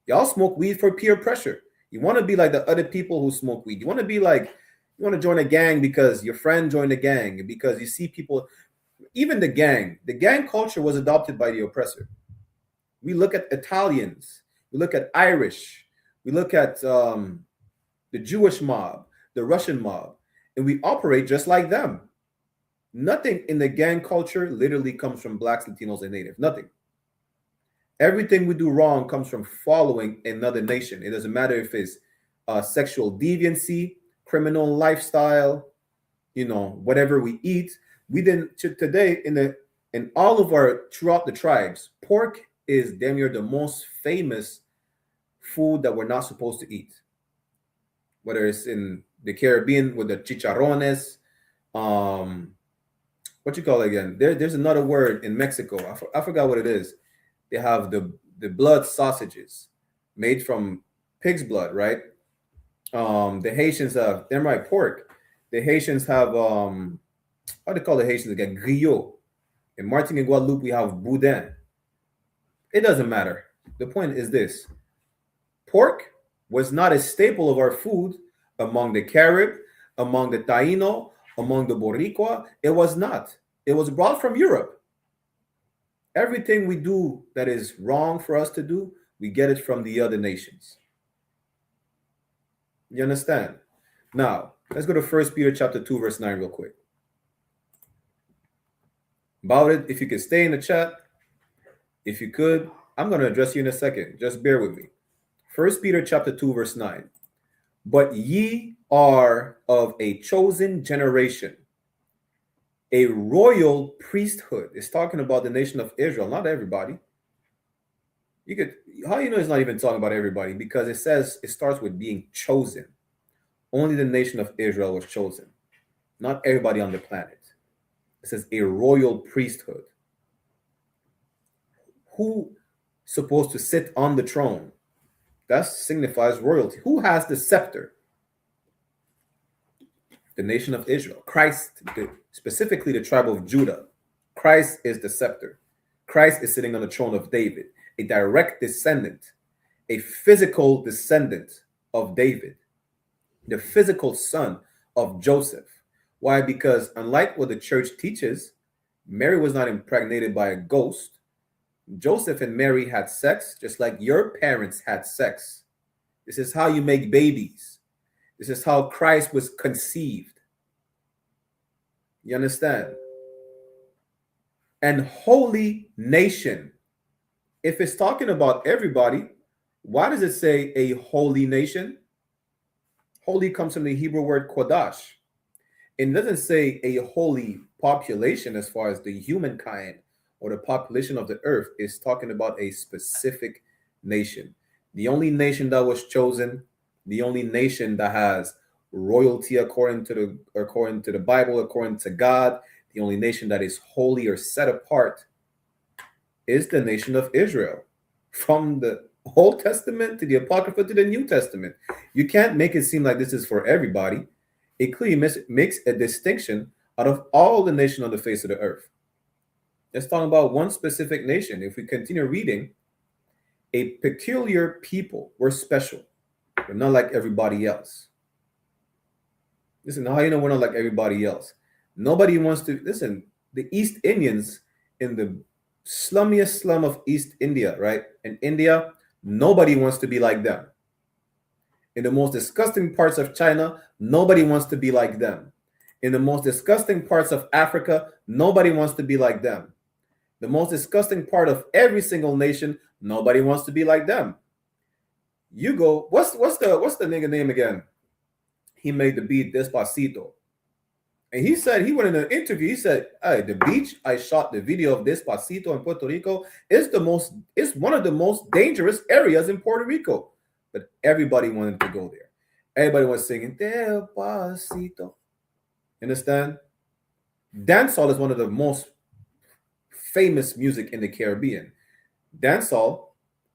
Speaker 4: Y'all smoke weed for peer pressure. You want to be like the other people who smoke weed. You want to join a gang because your friend joined a gang, because you see people, even the gang culture was adopted by the oppressor. We look at Italians, we look at Irish, we look at the Jewish mob, the Russian mob, and we operate just like them. Nothing in the gang culture literally comes from blacks, Latinos, and Native. Nothing. Everything we do wrong comes from following another nation. It doesn't matter if it's sexual deviancy, criminal lifestyle, whatever we eat. We didn't today in all of our throughout the tribes, pork is damn near the most famous food that we're not supposed to eat. Whether it's in the Caribbean with the chicharrones, what you call it again? There's another word in Mexico. I forgot what it is. They have the blood sausages made from pig's blood, right? The Haitians have them right pork. The Haitians have how do they call the Haitians again? Griot. In Martinique and Guadeloupe, we have boudin. It doesn't matter. The point is this: pork was not a staple of our food among the Carib, among the Taino, among the Boricua. It was not. It was brought from Europe. Everything we do that is wrong for us to do, we get it from the other nations. You understand? Now, let's go to 1 Peter chapter 2, verse 9 real quick. About it, if you could stay in the chat, if you could, I'm going to address you in a second. Just bear with me. 1 Peter chapter 2, verse 9. But ye are of a chosen generation, a royal priesthood. It's talking about the nation of Israel, not everybody. How you know it's not even talking about everybody? Because it says it starts with being chosen. Only the nation of Israel was chosen, not everybody on the planet. It says a royal priesthood. Who supposed to sit on the throne? That signifies royalty. Who has the scepter? The nation of Israel. Christ, specifically the tribe of Judah. Christ is the scepter. Christ is sitting on the throne of David, a direct descendant, a physical descendant of David, the physical son of Joseph. Why? Because unlike what the church teaches, Mary was not impregnated by a ghost. Joseph and Mary had sex just like your parents had sex. This is how you make babies. This is how Christ was conceived. You understand? And holy nation. If it's talking about everybody, why does it say a holy nation? Holy comes from the Hebrew word kodash. It doesn't say a holy population as far as the humankind or the population of the earth. Is talking about a specific nation. The only nation that was chosen, the only nation that has royalty according to the Bible, according to God, the only nation that is holy or set apart is the nation of Israel. From the Old Testament to the Apocrypha to the New Testament. You can't make it seem like this is for everybody. It clearly makes a distinction out of all the nations on the face of the earth. Let's talk about one specific nation. If we continue reading, a peculiar people. We're special. We're not like everybody else. Listen, how you know we're not like everybody else? Nobody wants to, listen, the East Indians in the slummiest slum of East India, right? In India, nobody wants to be like them. In the most disgusting parts of China, nobody wants to be like them. In the most disgusting parts of Africa, nobody wants to be like them. The most disgusting part of every single nation, nobody wants to be like them. You go, what's the nigga name again? He made the beat Despacito. And he said, he went in an interview, he said, hey, the beach I shot the video of Despacito in Puerto Rico is one of the most dangerous areas in Puerto Rico. But everybody wanted to go there. Everybody was singing Despacito. Understand? Dancehall is one of the most famous music in the Caribbean. Dancehall,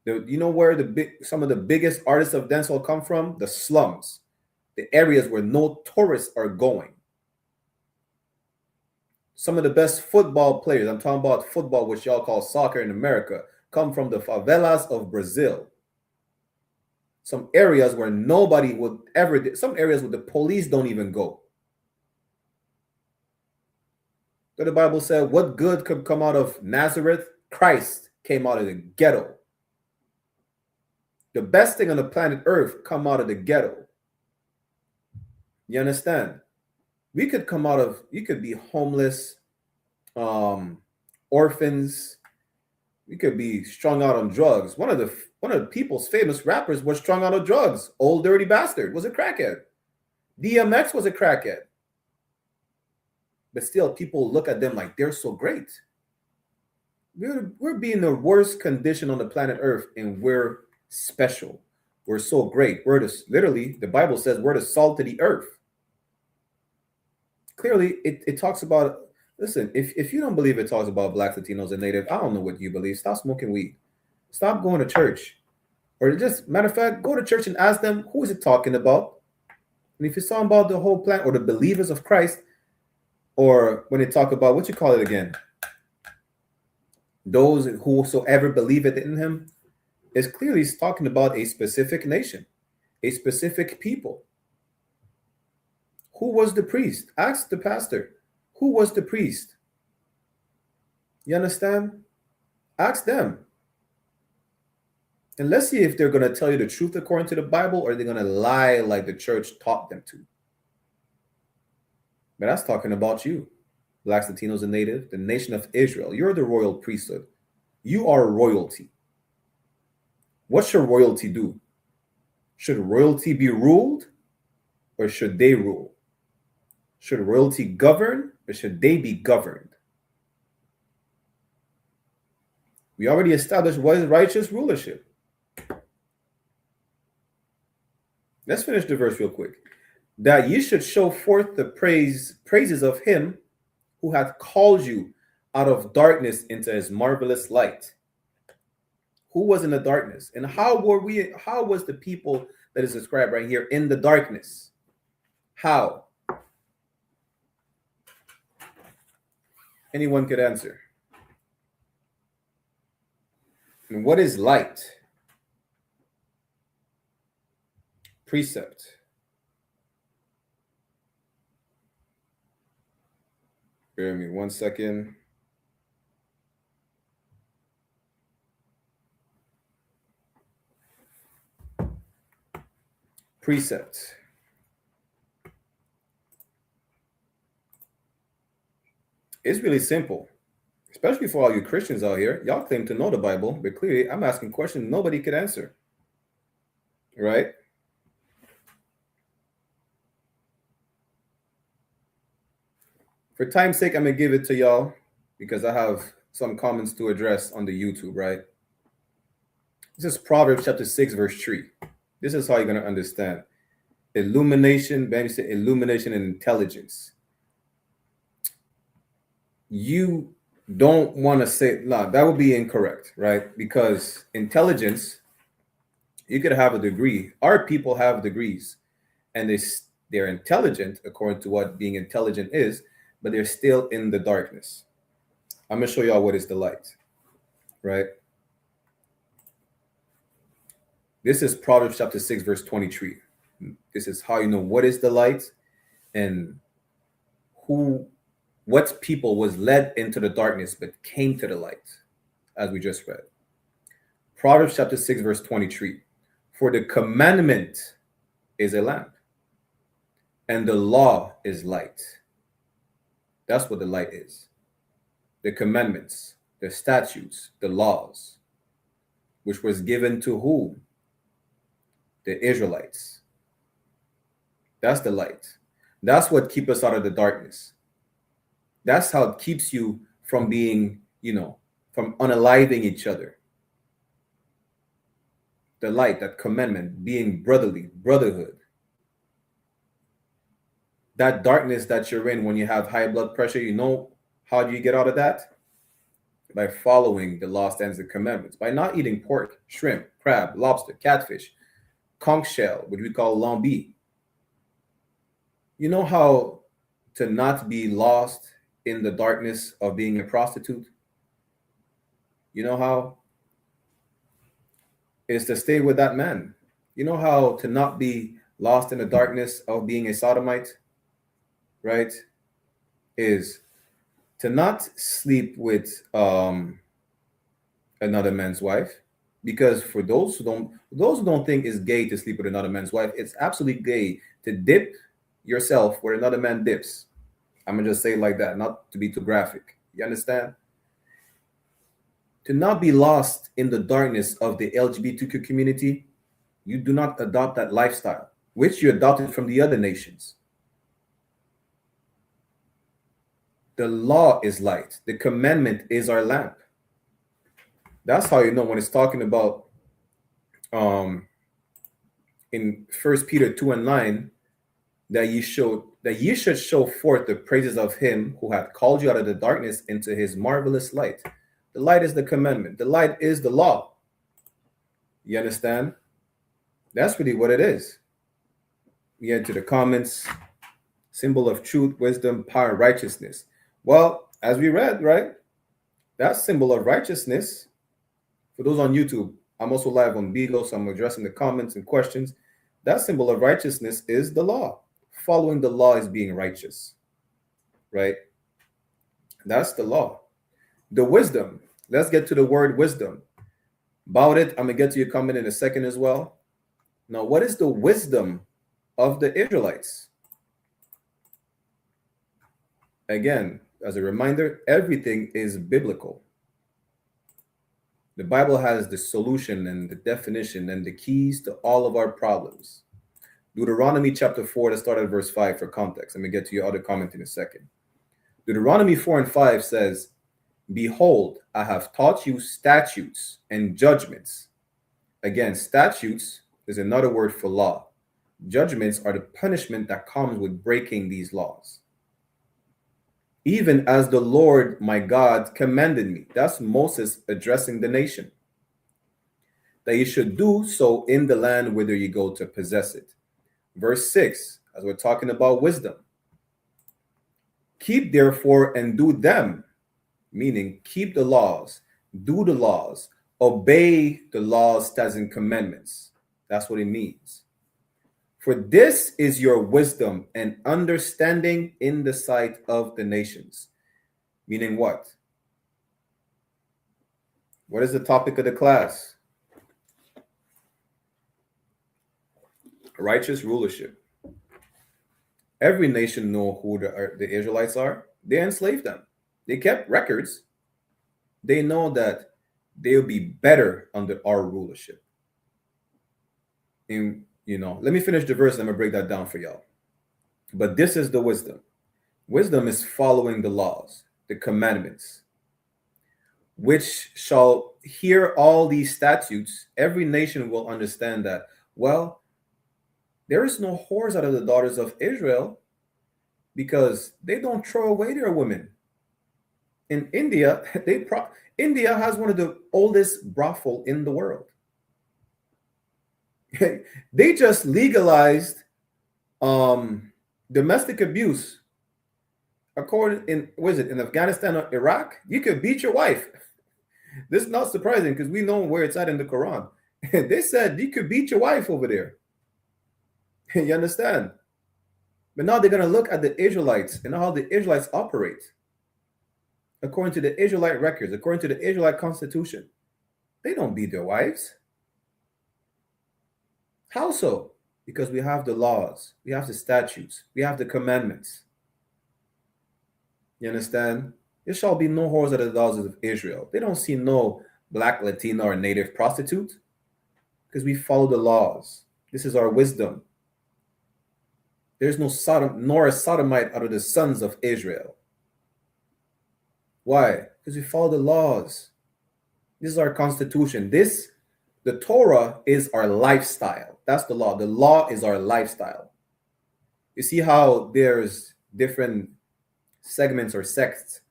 Speaker 4: you know where some of the biggest artists of dancehall come from? The slums, the areas where no tourists are going. Some of the best football players, I'm talking about football, which y'all call soccer in America, come from the favelas of Brazil. Some areas where nobody would ever, some areas where the police don't even go. But the Bible said, what good could come out of Nazareth? Christ came out of the ghetto. The best thing on the planet Earth come out of the ghetto. You understand? We could come out of, you could be homeless, orphans. We could be strung out on drugs. One of the people's famous rappers was strung out on drugs. Old Dirty Bastard was a crackhead. DMX was a crackhead. But still, people look at them like they're so great. We're being the worst condition on the planet Earth, and we're special. We're so great. Literally, the Bible says we're the salt of the earth. Clearly, it talks about, listen, if you don't believe it talks about Blacks, Latinos, and Native, I don't know what you believe. Stop smoking weed. Stop going to church. Or just, matter of fact, go to church and ask them, who is it talking about? And if it's talking about the whole planet or the believers of Christ, or when they talk about, what you call it again? Those whosoever believeth in him, is clearly talking about a specific nation, a specific people. Who was the priest? Ask the pastor. Who was the priest? You understand? Ask them. And let's see if they're going to tell you the truth according to the Bible, or they're going to lie like the church taught them to. But that's talking about you, Blacks, Latinos, and Native, the nation of Israel. You're the royal priesthood. You are royalty. What should royalty do? Should royalty be ruled, or should they rule? Should royalty govern, or should they be governed? We already established what is righteous rulership. Let's finish the verse real quick. That ye should show forth the praises of him who hath called you out of darkness into his marvelous light. Who was in the darkness? And how was the people that is described right here in the darkness? How? Anyone could answer. And what is light? Precept. Bear with me 1 second. Precept. It's really simple, especially for all you Christians out here. Y'all claim to know the Bible, but clearly I'm asking questions nobody could answer. Right? For time's sake, I'm going to give it to y'all because I have some comments to address on the YouTube, right? This is Proverbs chapter 6, verse 3. This is how you're going to understand. Illumination, Ben said illumination and intelligence. You don't want to say, no, that would be incorrect, right? Because intelligence, you could have a degree. Our people have degrees, and they're intelligent according to what being intelligent is, but they're still in the darkness. I'm going to show y'all what is the light, right? This is Proverbs chapter 6, verse 23. This is how you know what is the light and what people was led into the darkness but came to the light, as we just read. Proverbs chapter 6, verse 23. For the commandment is a lamp, and the law is light. That's what the light is. The commandments, the statutes, the laws, which was given to whom? The Israelites. That's the light. That's what keeps us out of the darkness. That's how it keeps you from being, from unaliving each other. The light, that commandment, being brotherhood. That darkness that you're in when you have high blood pressure, how do you get out of that? By following the law, statutes, and commandments. By not eating pork, shrimp, crab, lobster, catfish, conch shell, which we call lambi. You know how to not be lost in the darkness of being a prostitute? You know how? Is to stay with that man. You know how to not be lost in the darkness of being a sodomite? Right? Is to not sleep with another man's wife. Because for those who don't think it's gay to sleep with another man's wife, it's absolutely gay to dip yourself where another man dips. I'm going to just say it like that, not to be too graphic. You understand? To not be lost in the darkness of the LGBTQ community, you do not adopt that lifestyle, which you adopted from the other nations. The law is light. The commandment is our lamp. That's how you know when it's talking about in 1 Peter 2:9 that ye should show forth the praises of him who hath called you out of the darkness into his marvelous light. The light is the commandment. The light is the law. You understand? That's really what it is. We get to the comments. Symbol of truth, wisdom, power, righteousness. Well, as we read, right? That symbol of righteousness, for those on YouTube, I'm also live on Beagle, so I'm addressing the comments and questions. That symbol of righteousness is the law. Following the law is being righteous, right? That's the law. The wisdom. Let's get to the word wisdom. About it, I'm going to get to your comment in a second as well. Now, what is the wisdom of the Israelites? Again, as a reminder, everything is biblical. The Bible has the solution and the definition and the keys to all of our problems. Deuteronomy chapter 4, let's start at verse 5 for context. Let me get to your other comment in a second. Deuteronomy 4:5 says, behold, I have taught you statutes and judgments. Again, statutes is another word for law. Judgments are the punishment that comes with breaking these laws. Even as the Lord my God commanded me. That's Moses addressing the nation. That you should do so in the land whither you go to possess it. Verse 6, as we're talking about wisdom. Keep therefore and do them, meaning keep the laws, do the laws, obey the laws, statutes, and commandments. That's what it means. For this is your wisdom and understanding in the sight of the nations. Meaning what? What is the topic of the class? Righteous rulership. Every nation know who the Israelites are. They enslaved them. They kept records. They know that they'll be better under our rulership. Let me finish the verse and I'm going to break that down for y'all. But this is the wisdom. Wisdom is following the laws, the commandments, which shall hear all these statutes. Every nation will understand that, well, there is no whores out of the daughters of Israel because they don't throw away their women. In India, India has one of the oldest brothel in the world. They just legalized domestic abuse. In Afghanistan or Iraq, you could beat your wife. This is not surprising because we know where it's at in the Quran. They said you could beat your wife over there. You understand? But now they're going to look at the Israelites and how the Israelites operate. According to the Israelite records, according to the Israelite constitution, they don't beat their wives. How so? Because we have the laws, we have the statutes, we have the commandments. You understand? There shall be no whores out of the daughters of Israel. They don't see no black, Latina, or native prostitute because we follow the laws. This is our wisdom. There's no Sodom nor a sodomite out of the sons of Israel. Why? Because we follow the laws. This is our constitution. The Torah is our lifestyle. That's the law. The law is our lifestyle. You see how there's different segments or sects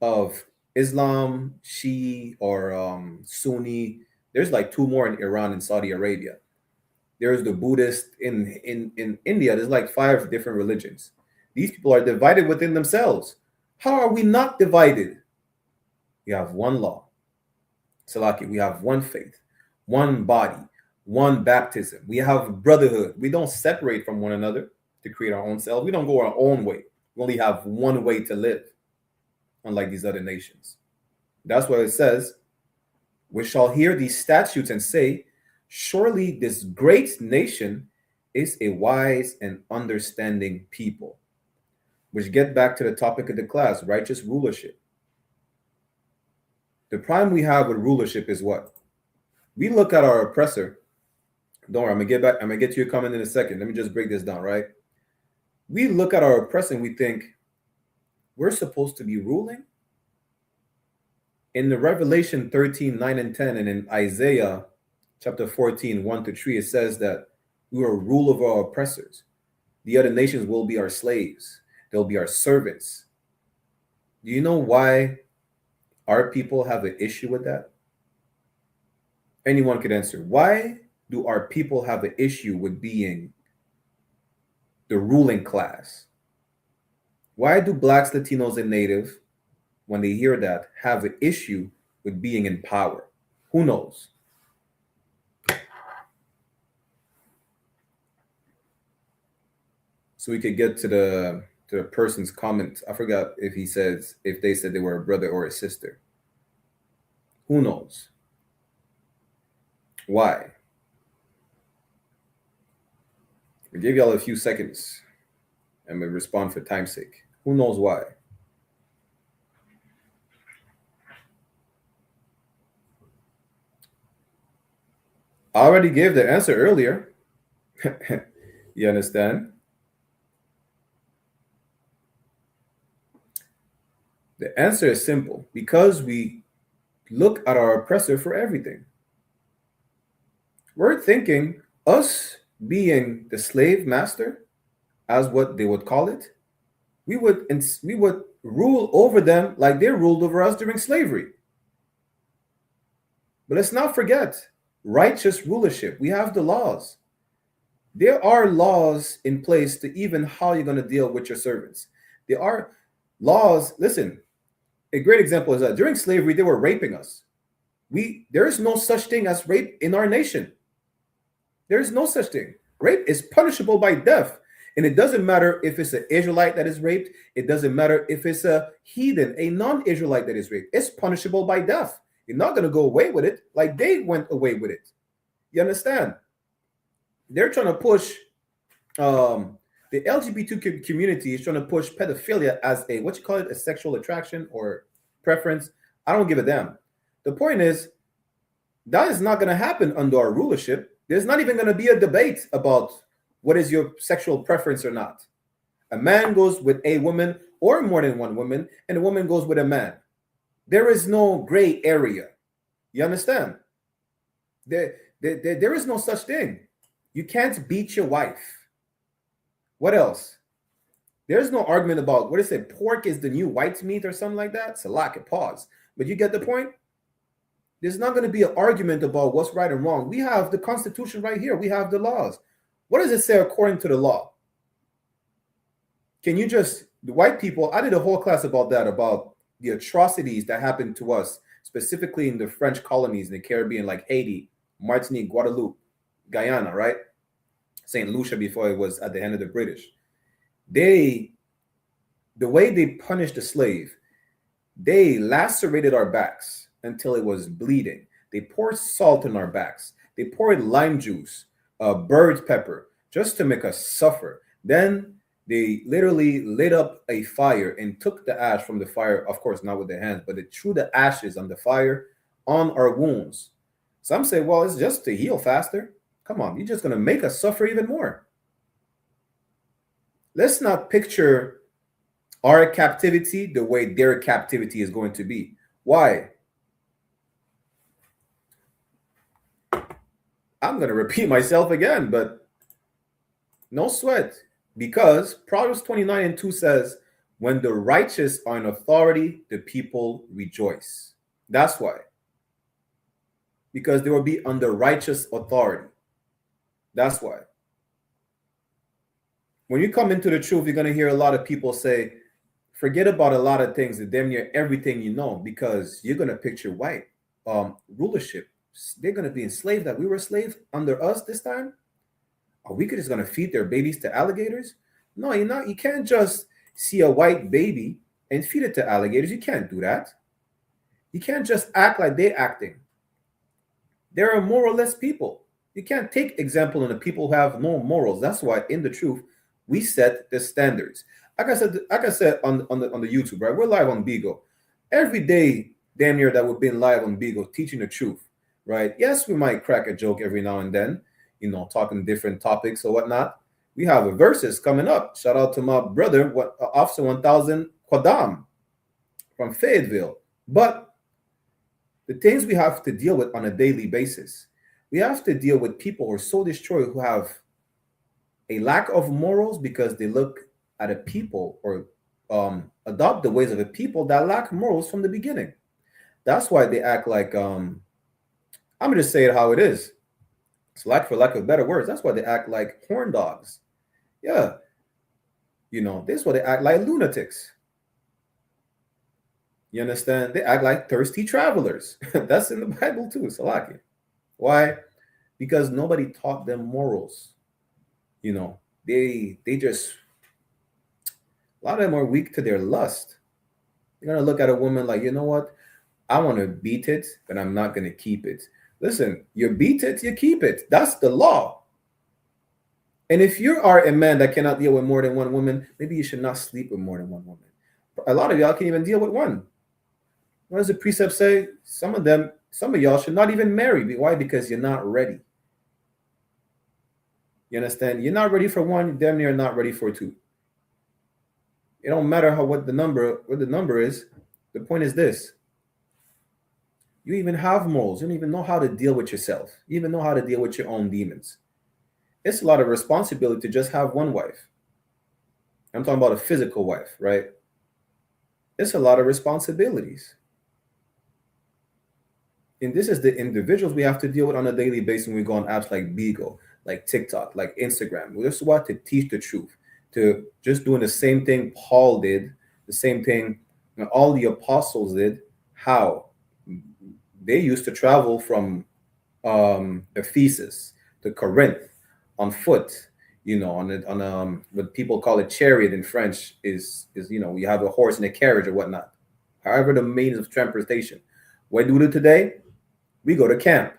Speaker 4: of Islam, Shia, or Sunni. There's like two more in Iran and Saudi Arabia. There's the Buddhist in India. There's like 5 different religions. These people are divided within themselves. How are we not divided? We have one law. Salaki, we have one faith, one body, one baptism. We have brotherhood. We don't separate from one another to create our own selves. We don't go our own way. We only have one way to live, unlike these other nations. That's why it says, we shall hear these statutes and say, surely this great nation is a wise and understanding people. Which get back to the topic of the class, righteous rulership. The problem we have with rulership is what? We look at our oppressor. Don't worry, I'm gonna get to your comment in a second. Let me just break this down, right? We look at our oppressor and we think we're supposed to be ruling. In the Revelation 13, 9 and 10, and in Isaiah chapter 14, 1 to 3, it says that we will rule over our oppressors. The other nations will be our slaves. They'll be our servants. Do you know why our people have an issue with that? Anyone could answer. Why do our people have an issue with being the ruling class? Why do blacks, Latinos, and Native, when they hear that, have an issue with being in power? Who knows? So we could get to the person's comment. I forgot if they said they were a brother or a sister. Who knows? Why? We gave y'all a few seconds and we respond for time's sake. Who knows why? I already gave the answer earlier. You understand? The answer is simple. Because we look at our oppressor for everything. We're thinking us being the slave master, as what they would call it, we would rule over them like they ruled over us during slavery. But let's not forget righteous rulership. We have the laws. There are laws in place to even how you're going to deal with your servants. There are laws. Listen, a great example is that during slavery, they were raping us. There is no such thing as rape in our nation. There is no such thing. Rape is punishable by death. And it doesn't matter if it's an Israelite that is raped. It doesn't matter if it's a heathen, a non-Israelite that is raped. It's punishable by death. You're not going to go away with it like they went away with it. You understand? They're trying to push, the LGBT community is trying to push pedophilia as a sexual attraction or preference. I don't give a damn. The point is, that is not going to happen under our rulership. There's not even going to be a debate about what is your sexual preference or not. A man goes with a woman or more than one woman, and a woman goes with a man. There is no gray area. You understand? There is no such thing. You can't beat your wife. What else? There's no argument about, what is it, pork is the new white meat or something like that? Salak, pause. But you get the point? There's not going to be an argument about what's right and wrong. We have the Constitution right here. We have the laws. What does it say according to the law? The white people, I did a whole class about that, about the atrocities that happened to us, specifically in the French colonies in the Caribbean, like Haiti, Martinique, Guadeloupe, Guyana, right? St. Lucia before it was at the hand of the British. The way they punished the slave, they lacerated our backs until it was bleeding. They poured salt on our backs. They poured lime juice, bird pepper, just to make us suffer. Then they literally lit up a fire and took the ash from the fire, of course, not with their hands, but they threw the ashes on the fire on our wounds. Some say, well, it's just to heal faster. Come on, you're just going to make us suffer even more. Let's not picture our captivity the way their captivity is going to be. Why? I'm going to repeat myself again, but no sweat. Because Proverbs 29:2 says, when the righteous are in authority, the people rejoice. That's why. Because they will be under righteous authority. That's why. When you come into the truth, you're going to hear a lot of people say, forget about a lot of things and damn near everything you know, because you're going to picture white rulership. They're going to be enslaved, that we were slaves under us this time. Are we just going to feed their babies to alligators? No, you're not. You can't just see a white baby and feed it to alligators. You can't do that. You can't just act like they're acting. They're a moralless people. You can't take example in the people who have no morals. That's why in the truth, we set the standards. Like I said on the YouTube, right? We're live on Bigo. Every day, damn near that we've been live on Bigo teaching the truth, right? Yes, we might crack a joke every now and then, talking different topics or whatnot. We have a verses coming up. Shout out to my brother, Officer 1000 Quadam from Fayetteville. But the things we have to deal with on a daily basis, we have to deal with people who are so destroyed, who have a lack of morals because they look at a people or adopt the ways of a people that lack morals from the beginning. That's why they act like, I'm going to say it how it is. It's like, for lack of better words, that's why they act like horn dogs. Yeah. This is why they act like lunatics. You understand? They act like thirsty travelers. That's in the Bible too, Salaki. Why? Because nobody taught them morals. They just, a lot of them are weak to their lust. You're going to look at a woman like, you know what? I want to beat it, but I'm not going to keep it. Listen, you beat it, you keep it. That's the law. And if you are a man that cannot deal with more than one woman, maybe you should not sleep with more than one woman. A lot of y'all can't even deal with one. What does the precept say? Some of y'all should not even marry. Why? Because you're not ready. You understand? You're not ready for one, damn near not ready for two. It don't matter what the number is. The point is this. You even have morals. You don't even know how to deal with yourself. You even know how to deal with your own demons. It's a lot of responsibility to just have one wife. I'm talking about a physical wife, right? It's a lot of responsibilities. And this is the individuals we have to deal with on a daily basis when we go on apps like Bigo, like TikTok, like Instagram. We just want to teach the truth, to just doing the same thing Paul did, the same thing all the apostles did. How? They used to travel from Ephesus to Corinth on foot, on what people call a chariot in French is you have a horse and a carriage or whatnot. However, the means of transportation. What do we do today? We go to camp.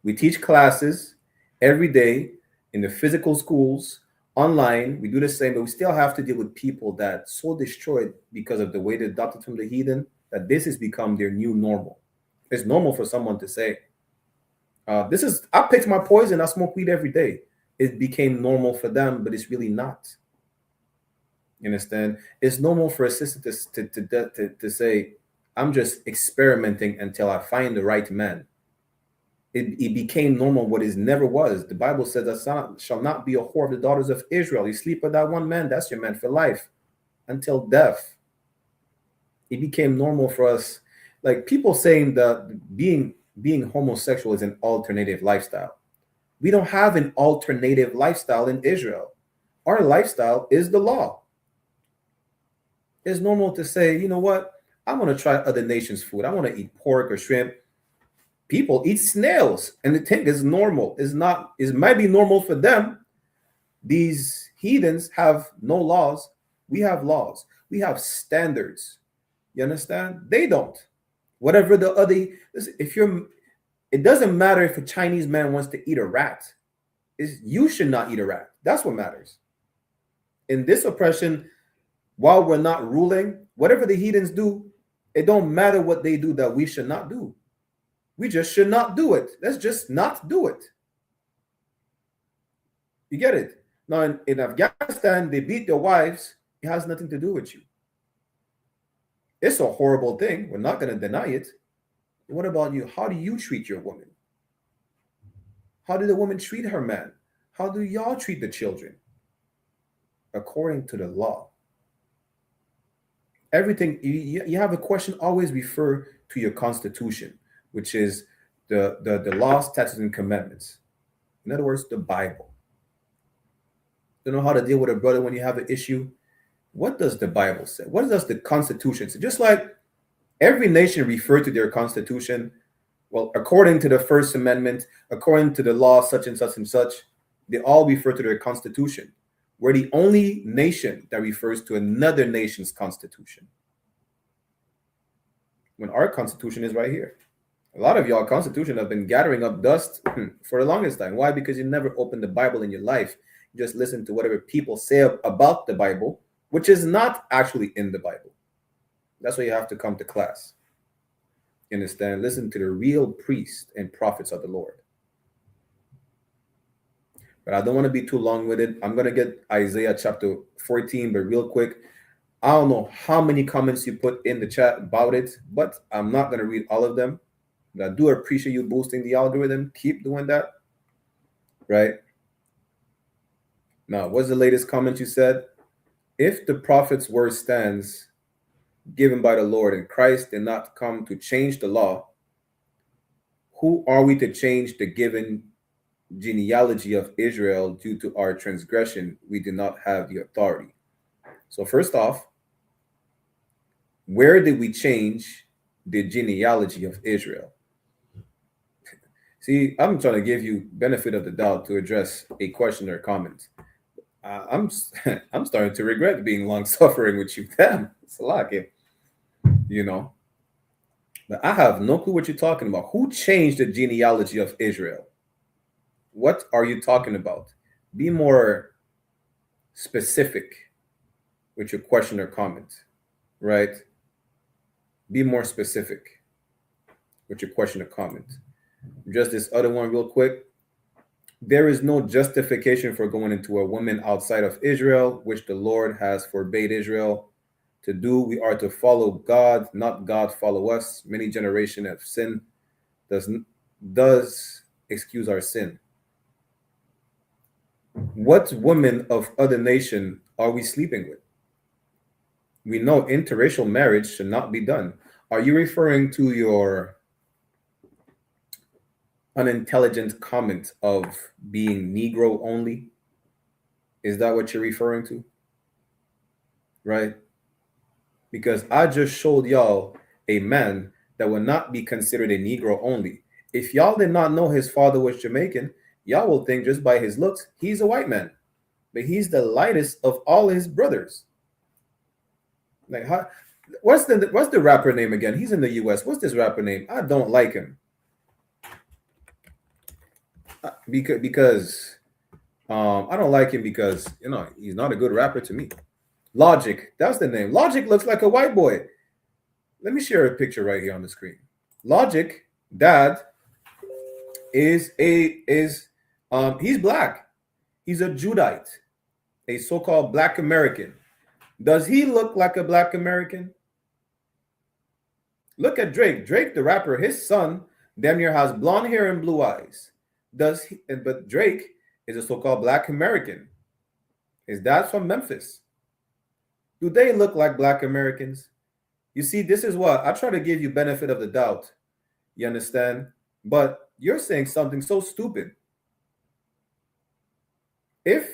Speaker 4: We teach classes every day in the physical schools, online. We do the same, but we still have to deal with people that so destroyed because of the way they adopted from the heathen that this has become their new normal. It's normal for someone to say, I picked my poison, I smoke weed every day. It became normal for them, but it's really not. You understand? It's normal for a sister to say, I'm just experimenting until I find the right man. It became normal what it never was. The Bible says that shall not be a whore of the daughters of Israel. You sleep with that one man, that's your man for life until death. It became normal for us. Like people saying that being homosexual is an alternative lifestyle. We don't have an alternative lifestyle in Israel. Our lifestyle is the law. It's normal to say, you know what? I want to try other nations' food. I want to eat pork or shrimp. People eat snails, and they think it's normal. It's not. It might be normal for them. These heathens have no laws. We have laws. We have standards. You understand? They don't. Whatever the other, it doesn't matter if a Chinese man wants to eat a rat. You should not eat a rat. That's what matters. In this oppression, while we're not ruling, whatever the heathens do, it don't matter what they do that we should not do. We just should not do it. Let's just not do it. You get it? Now, in Afghanistan, they beat their wives. It has nothing to do with you. It's a horrible thing. We're not going to deny it. But what about you? How do you treat your woman? How did the woman treat her man? How do y'all treat the children? According to the law. Everything, you have a question, always refer to your constitution, which is the laws, statutes, and commandments. In other words, the Bible. You know how to deal with a brother when you have an issue? What does the Bible say? What does the Constitution say? Just like every nation referred to their constitution, well, according to the First Amendment, according to the law, such and such and such, they all refer to their constitution. We're the only nation that refers to another nation's constitution, when our constitution is right here. A lot of y'all Constitution have been gathering up dust for the longest time. Why? Because you never opened the Bible in your life. You just listen to whatever people say about the Bible, which is not actually in the Bible. That's why you have to come to class. You understand? Listen to the real priests and prophets of the Lord. But I don't want to be too long with it. I'm going to get Isaiah chapter 14, but real quick. I don't know how many comments you put in the chat about it, but I'm not going to read all of them. But I do appreciate you boosting the algorithm. Keep doing that. Right? Now, what's the latest comment you said? If the prophet's word stands given by the Lord and Christ did not come to change the law, who are we to change the given genealogy of Israel due to our transgression? We do not have the authority. So first off, where did we change the genealogy of Israel? See, I'm trying to give you benefit of the doubt to address a question or comment. I'm starting to regret being long suffering with you. Damn, it's a lot, kid. You know, but I have no clue what you're talking about. Who changed the genealogy of Israel? What are you talking about? Be more specific with your question or comment, right? Be more specific with your question or comment. Just this other one real quick. There is no justification for going into a woman outside of Israel, which the Lord has forbade Israel to do. We are to follow God, not God follow us. Many generations have sinned, does excuse our sin. What women of other nation are we sleeping with? We know interracial marriage should not be done. Are you referring to your unintelligent comment of being Negro only? Is that what you're referring to? Right? Because I just showed y'all a man that would not be considered a Negro only. If y'all did not know his father was Jamaican, y'all will think just by his looks, he's a white man. But he's the lightest of all his brothers. Like, what's the rapper name again? He's in the US. What's this rapper name? I don't like him. Because I don't like him because, you know, he's not a good rapper to me. Logic, that's the name. Logic looks like a white boy. Let me share a picture right here on the screen. Logic, dad, he's black. He's a Judite, a so-called Black American. Does he look like a Black American? Look at Drake. Drake, the rapper, his son, damn near has blonde hair and blue eyes. But Drake is a so-called Black American. His dad's from Memphis. Do they look like Black Americans? You see, this is what I try to give you benefit of the doubt. You understand? But you're saying something so stupid. If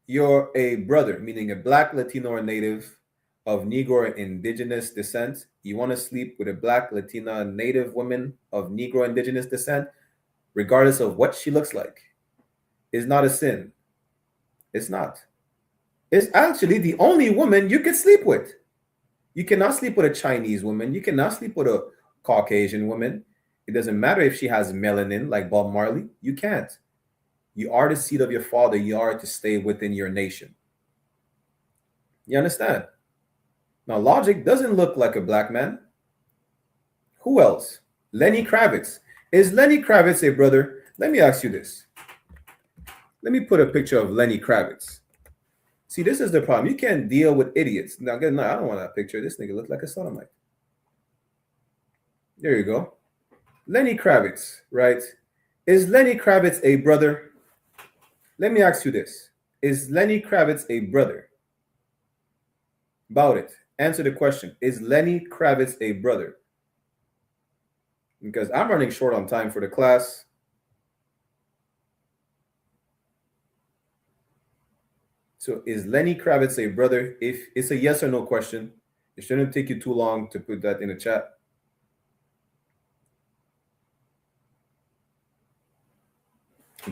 Speaker 4: you're a brother, meaning a Black, Latino, or native of Negro or indigenous descent, you want to sleep with a Black, Latina, native woman of Negro indigenous descent, regardless of what she looks like, is not a sin. It's not. It's actually the only woman you can sleep with. You cannot sleep with a Chinese woman. You cannot sleep with a Caucasian woman. It doesn't matter if she has melanin like Bob Marley. You can't. You are the seed of your father. You are to stay within your nation. You understand? Now, Logic doesn't look like a Black man. Who else? Lenny Kravitz. Is Lenny Kravitz a brother? Let me ask you this. Let me put a picture of Lenny Kravitz. See, this is the problem. You can't deal with idiots. Now, again, no, I don't want that picture. This nigga looks like a sodomite. There you go. Lenny Kravitz, right? Is Lenny Kravitz a brother? Let me ask you this. Is Lenny Kravitz a brother? About it. Answer the question. Is Lenny Kravitz a brother? Because I'm running short on time for the class. So is Lenny Kravitz a brother? If it's a yes or no question, it shouldn't take you too long to put that in the chat.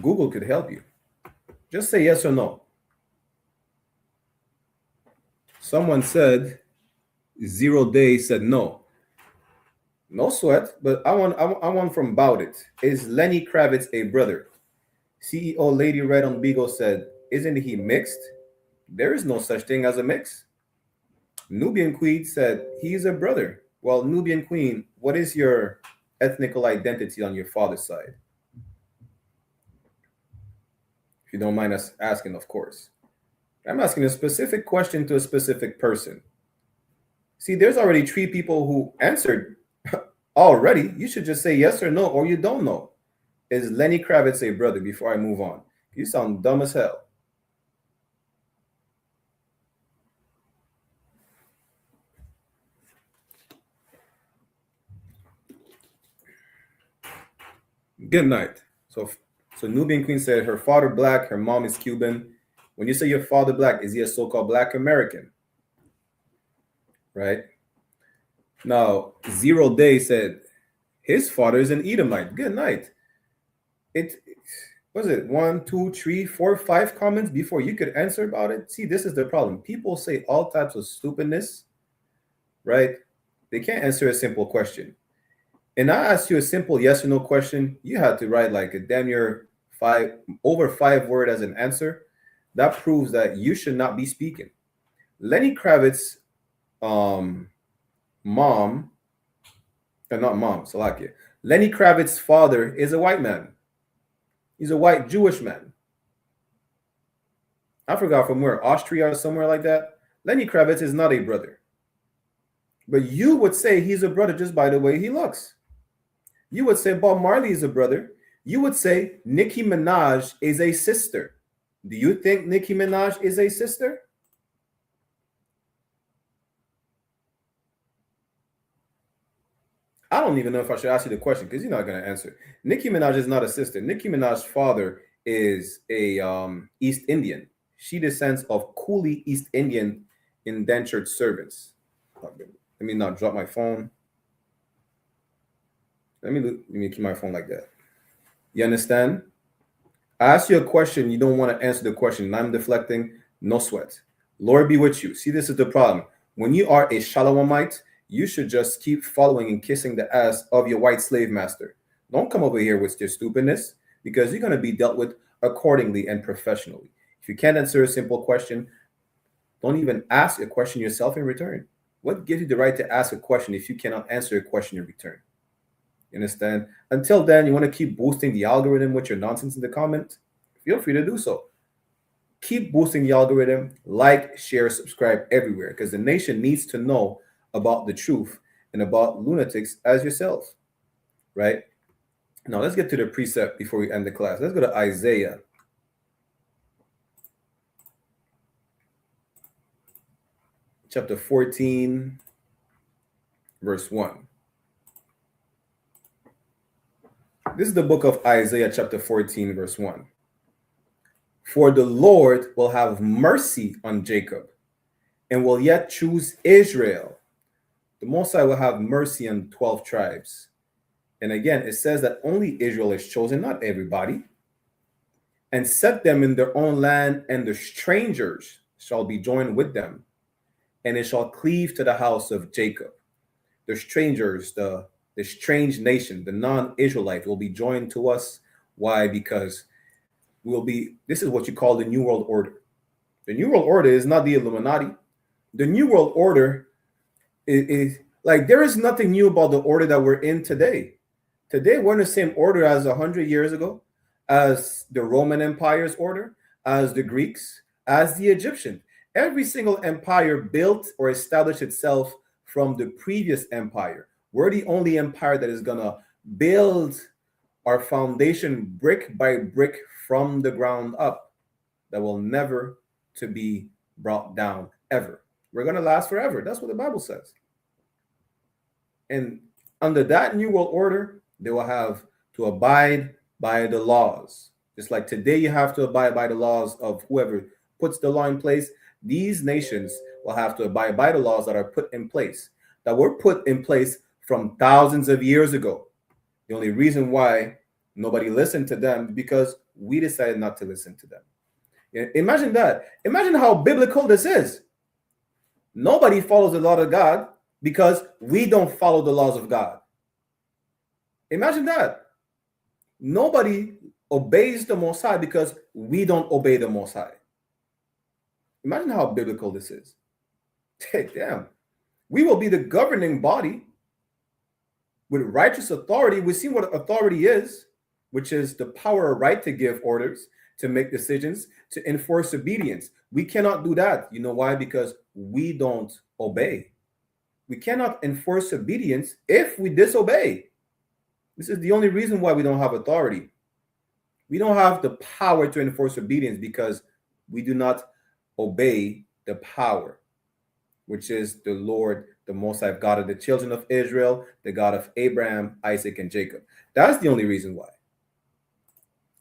Speaker 4: Google could help you. Just say yes or no. Someone said 0 Day said no. No sweat, but I want from Bout It. Is Lenny Kravitz a brother? CEO Lady Red on Beagle said, isn't he mixed? There is no such thing as a mix. Nubian Queen said, he's a brother. Well, Nubian Queen, what is your ethnical identity on your father's side? If you don't mind us asking, of course. I'm asking a specific question to a specific person. See, there's already 3 people who answered already. You should just say yes or no, or you don't know. Is Lenny Kravitz a brother before I move on? You sound dumb as hell. Good night. So Nubian Queen said her father black, her mom is Cuban. When you say your father black, is he a so-called black American? Right? Now, Zero Day said his father is an Edomite. Good night. It was it 1, 2, 3, 4, 5 comments before you could answer about it. See, this is the problem. People say all types of stupidness, right? They can't answer a simple question. And I asked you a simple yes or no question. You had to write like a damn near over 5 word as an answer. That proves that you should not be speaking. Lenny Kravitz, not mom, Salakia. Lenny Kravitz's father is a white man. He's a white Jewish man. I forgot from where, Austria or somewhere like that. Lenny Kravitz is not a brother. But you would say he's a brother just by the way he looks. You would say Bob Marley is a brother. You would say Nicki Minaj is a sister. Do you think Nicki Minaj is a sister? I don't even know if I should ask you the question because you're not going to answer. Nicki Minaj is not a sister. Nicki Minaj's father is a East Indian. She descends of Coolie East Indian indentured servants. Let me not drop my phone. Let me keep my phone like that. You understand? I ask you a question. You don't want to answer the question. I'm deflecting. No sweat. Lord be with you. See, this is the problem. When you are a Shalamite, you should just keep following and kissing the ass of your white slave master. Don't come over here with your stupidness because you're going to be dealt with accordingly and professionally. If you can't answer a simple question, don't even ask a question yourself in return. What gives you the right to ask a question if you cannot answer a question in return? You understand? Until then, you want to keep boosting the algorithm with your nonsense in the comment? Feel free to do so. Keep boosting the algorithm. Like, share, subscribe everywhere because the nation needs to know about the truth and about lunatics as yourself, right? Now, let's get to the precept before we end the class. Let's go to Isaiah. Chapter 14, verse 1. This is the book of Isaiah, chapter 14, verse 1. For the Lord will have mercy on Jacob and will yet choose Israel. The Most High will have mercy on 12 tribes. And again, it says that only Israel is chosen, not everybody. And set them in their own land, and the strangers shall be joined with them. And it shall cleave to the house of Jacob. The strangers, the strange nation, the non-Israelite will be joined to us. Why? Because this is what you call the New World Order. The New World Order is not the Illuminati. The New World Order is like, there is nothing new about the order that we're in today. Today, we're in the same order as 100 years ago, as the Roman Empire's order, as the Greeks, as the Egyptian. Every single empire built or established itself from the previous empire. We're the only empire that is going to build our foundation brick by brick from the ground up, that will never to be brought down ever. We're going to last forever. That's what the Bible says. And under that New World Order, they will have to abide by the laws. Just like today you have to abide by the laws of whoever puts the law in place, these nations will have to abide by the laws that are put in place, that were put in place from thousands of years ago. The only reason why nobody listened to them because we decided not to listen to them. Imagine that. Imagine how biblical this is. Nobody follows the law of God because we don't follow the laws of God. Imagine that. Nobody obeys the Most High because we don't obey the Most High. Imagine how biblical this is. Damn. We will be the governing body with righteous authority. We see what authority is, which is the power or right to give orders, to make decisions, to enforce obedience. We cannot do that. You know why? Because we don't obey. We cannot enforce obedience if we disobey. This is the only reason why we don't have authority. We don't have the power to enforce obedience because we do not obey the power, which is the Lord, the Most High God of the children of Israel, the God of Abraham, Isaac, and Jacob. That's the only reason why.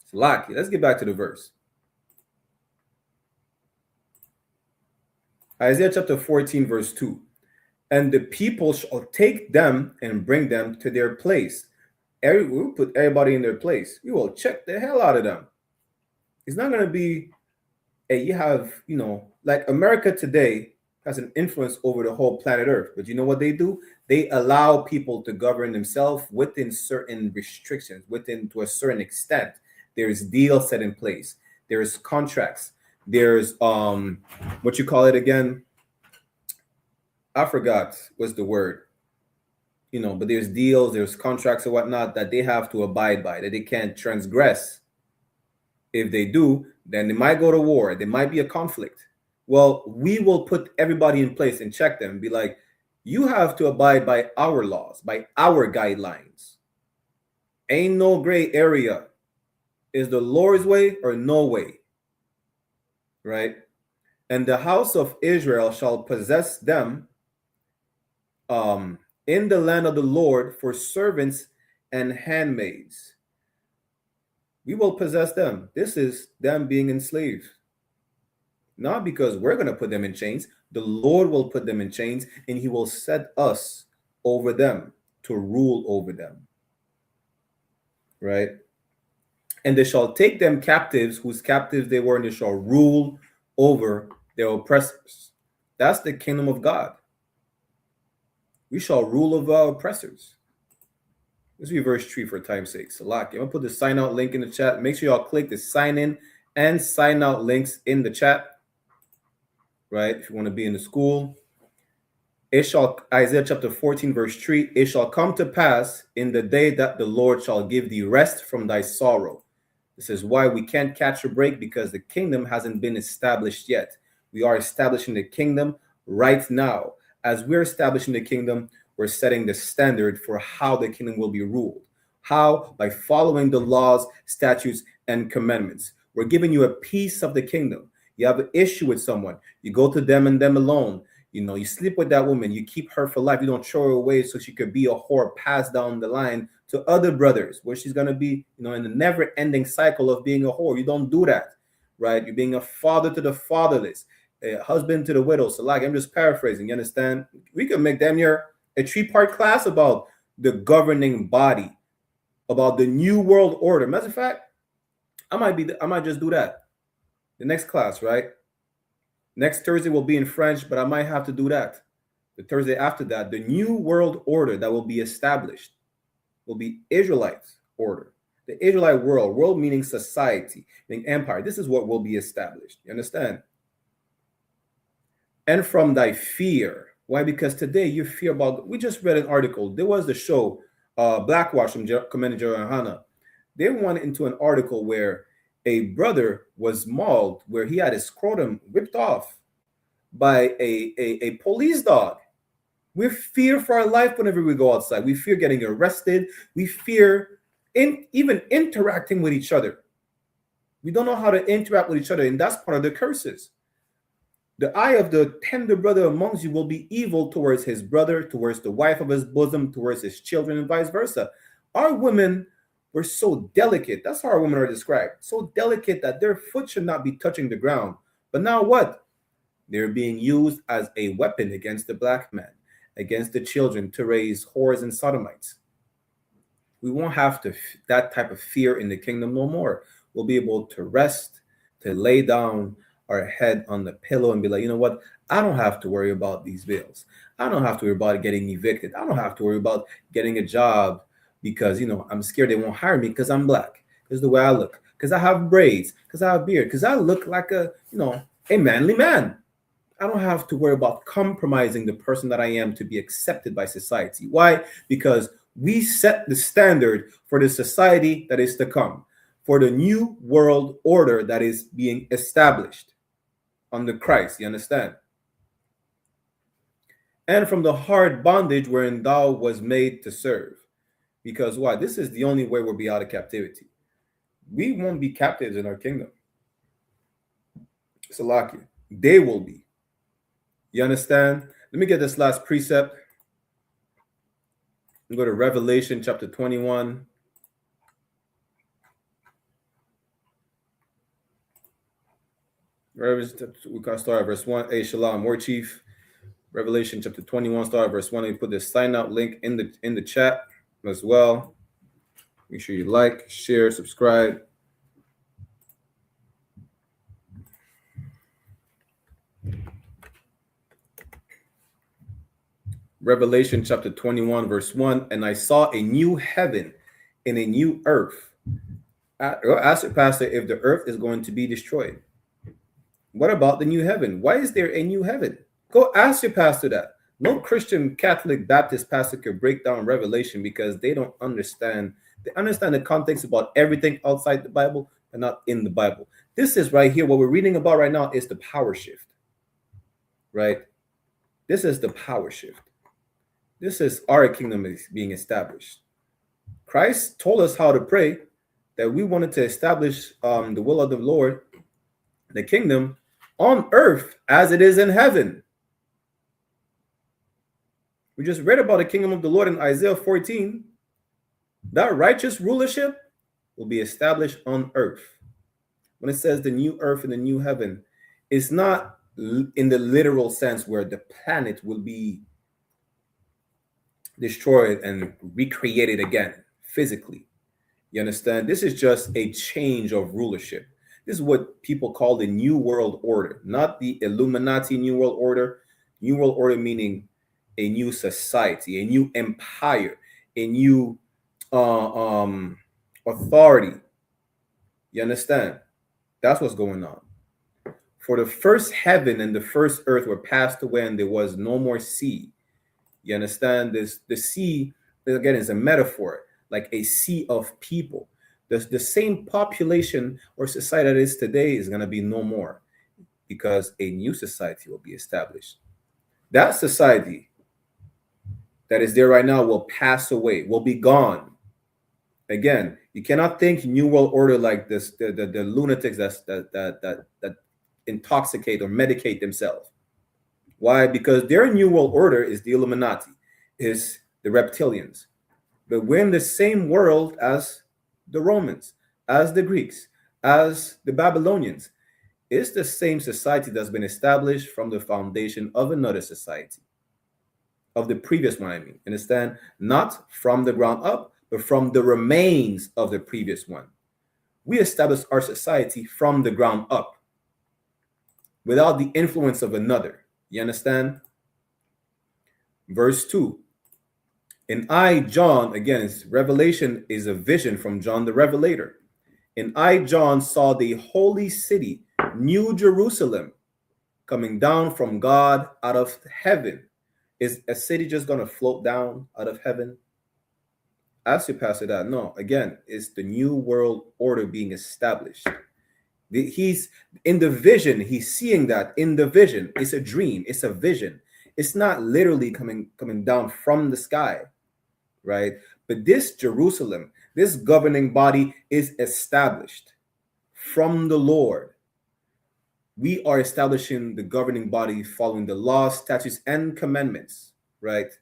Speaker 4: So, let's get back to the verse. Isaiah chapter 14, verse 2. And the people shall take them and bring them to their place. We'll put everybody in their place. We will check the hell out of them. It's not going to be you have, like America today has an influence over the whole planet Earth. But you know what they do? They allow people to govern themselves within certain restrictions, to a certain extent. There's deals set in place. There's contracts. There's what you call it again? I forgot what's the word. But there's deals, there's contracts or whatnot that they have to abide by, that they can't transgress. If they do, then they might go to war. There might be a conflict. Well, we will put everybody in place and check them and be like, you have to abide by our laws, by our guidelines. Ain't no gray area. Is the Lord's way or no way? Right? And the house of Israel shall possess them in the land of the Lord for servants and handmaids. We will possess them. This is them being enslaved. Not because we're going to put them in chains. The Lord will put them in chains, and he will set us over them to rule over them. Right? And they shall take them captives, whose captives they were, and they shall rule over their oppressors. That's the kingdom of God. We shall rule over our oppressors. Let's read verse 3 for time's sake. Salaki. I'm going to put the sign out link in the chat. Make sure y'all click the sign in and sign out links in the chat. Right? If you want to be in the school. Isaiah chapter 14, verse 3. It shall come to pass in the day that the Lord shall give thee rest from thy sorrow. This is why we can't catch a break, because the kingdom hasn't been established yet. We are establishing the kingdom right now. As we're establishing the kingdom, we're setting the standard for how the kingdom will be ruled. How? By following the laws, statutes, and commandments. We're giving you a piece of the kingdom. You have an issue with someone. You go to them and them alone. You sleep with that woman. You keep her for life. You don't throw her away so she could be a whore passed down the line to other brothers, where she's going to be, in the never-ending cycle of being a whore. You don't do that, right? You're being a father to the fatherless, a husband to the widow. So, I'm just paraphrasing. You understand? We could make damn near a 3-part class about the governing body, about the new world order. Matter of fact, I might just do that. The next class, right? Next Thursday will be in French, but I might have to do that. The Thursday after that, the new world order that will be established will be Israelite order. The Israelite world meaning society, meaning empire. This is what will be established. You understand? And from thy fear. Why? Because today you fear about, we just read an article. There was the show, Blackwash from Commander YAHANNA. They went into an article where a brother was mauled, where he had his scrotum ripped off by a police dog. We fear for our life whenever we go outside. We fear getting arrested. We fear even interacting with each other. We don't know how to interact with each other, and that's part of the curses. The eye of the tender brother amongst you will be evil towards his brother, towards the wife of his bosom, towards his children, and vice versa. Our women were so delicate. That's how our women are described. So delicate that their foot should not be touching the ground. But now what? They're being used as a weapon against the black man, against the children, to raise whores and sodomites. We won't have that type of fear in the kingdom no more. We'll be able to rest, to lay down our head on the pillow and be like, you know what? I don't have to worry about these bills. I don't have to worry about getting evicted. I don't have to worry about getting a job because I'm scared they won't hire me because I'm black, because the way I look, because I have braids, because I have beard, because I look like a manly man. I don't have to worry about compromising the person that I am to be accepted by society. Why? Because we set the standard for the society that is to come, for the new world order that is being established under Christ. You understand? And from the hard bondage wherein thou was made to serve. Because why? This is the only way we'll be out of captivity. We won't be captives in our kingdom. Salakia. They will be. You understand? Let me get this last precept. We go to Revelation chapter 21. We can start at verse 1. Hey, Shalom, War Chief. Revelation chapter 21, start at verse 1. We put the sign out link in the chat as well. Make sure you like, share, subscribe. Revelation chapter 21, verse 1. And I saw a new heaven and a new earth. Ask your pastor if the earth is going to be destroyed. What about the new heaven? Why is there a new heaven? Go ask your pastor that. No Christian, Catholic, Baptist pastor could break down Revelation because they don't understand. They understand the context about everything outside the Bible and not in the Bible. This is right here. What we're reading about right now is the power shift. Right? This is the power shift. This is our kingdom is being established. Christ told us how to pray, that we wanted to establish the will of the Lord, the kingdom on earth as it is in heaven. We just read about the kingdom of the Lord in Isaiah 14. That righteous rulership will be established on earth. When it says the new earth and the new heaven, it's not in the literal sense where the planet will be destroyed and recreated again physically. You understand? This is just a change of rulership. This is what people call the New World Order, not the Illuminati New World Order. New World Order meaning a new society, a new empire, a new authority. You understand? That's what's going on. For the first heaven and the first earth were passed away, and there was no more sea. You understand? The sea, again, is a metaphor, like a sea of people. The same population or society that is today is going to be no more, because a new society will be established. That society that is there right now will pass away, will be gone. Again, you cannot think New World Order like this, the lunatics that intoxicate or medicate themselves. Why? Because their New World Order is the Illuminati, is the reptilians. But we're in the same world as the Romans, as the Greeks, as the Babylonians. It's the same society that's been established from the foundation of another society, of the previous one, I mean. Understand? Not from the ground up, but from the remains of the previous one. We established our society from the ground up, without the influence of another. You understand? Verse 2. And I, John, again, Revelation is a vision from John the Revelator. And I, John, saw the holy city, New Jerusalem, coming down from God out of heaven. Is a city just going to float down out of heaven? Ask your pastor that. No, again, it's the new world order being established. He's in the vision. He's seeing that in the vision. It's a dream. It's a vision. It's not literally coming down from the sky, right? But this Jerusalem, this governing body is established from the Lord. We are establishing the governing body following the laws, statutes, and commandments, right?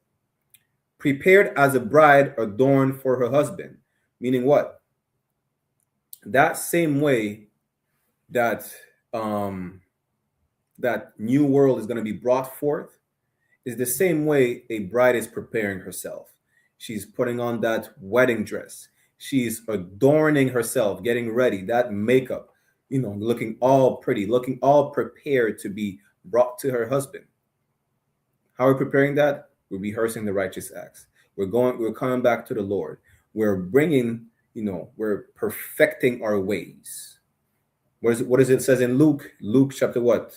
Speaker 4: Prepared as a bride adorned for her husband. Meaning what? That same way that that new world is going to be brought forth is the same way a bride is preparing herself. She's putting on that wedding dress. She's adorning herself, getting ready, that makeup, looking all pretty, looking all prepared to be brought to her husband. How are we preparing that? We're rehearsing the righteous acts. We're coming back to the Lord. we're bringing, we're perfecting our ways. What does it says in Luke? Luke chapter what?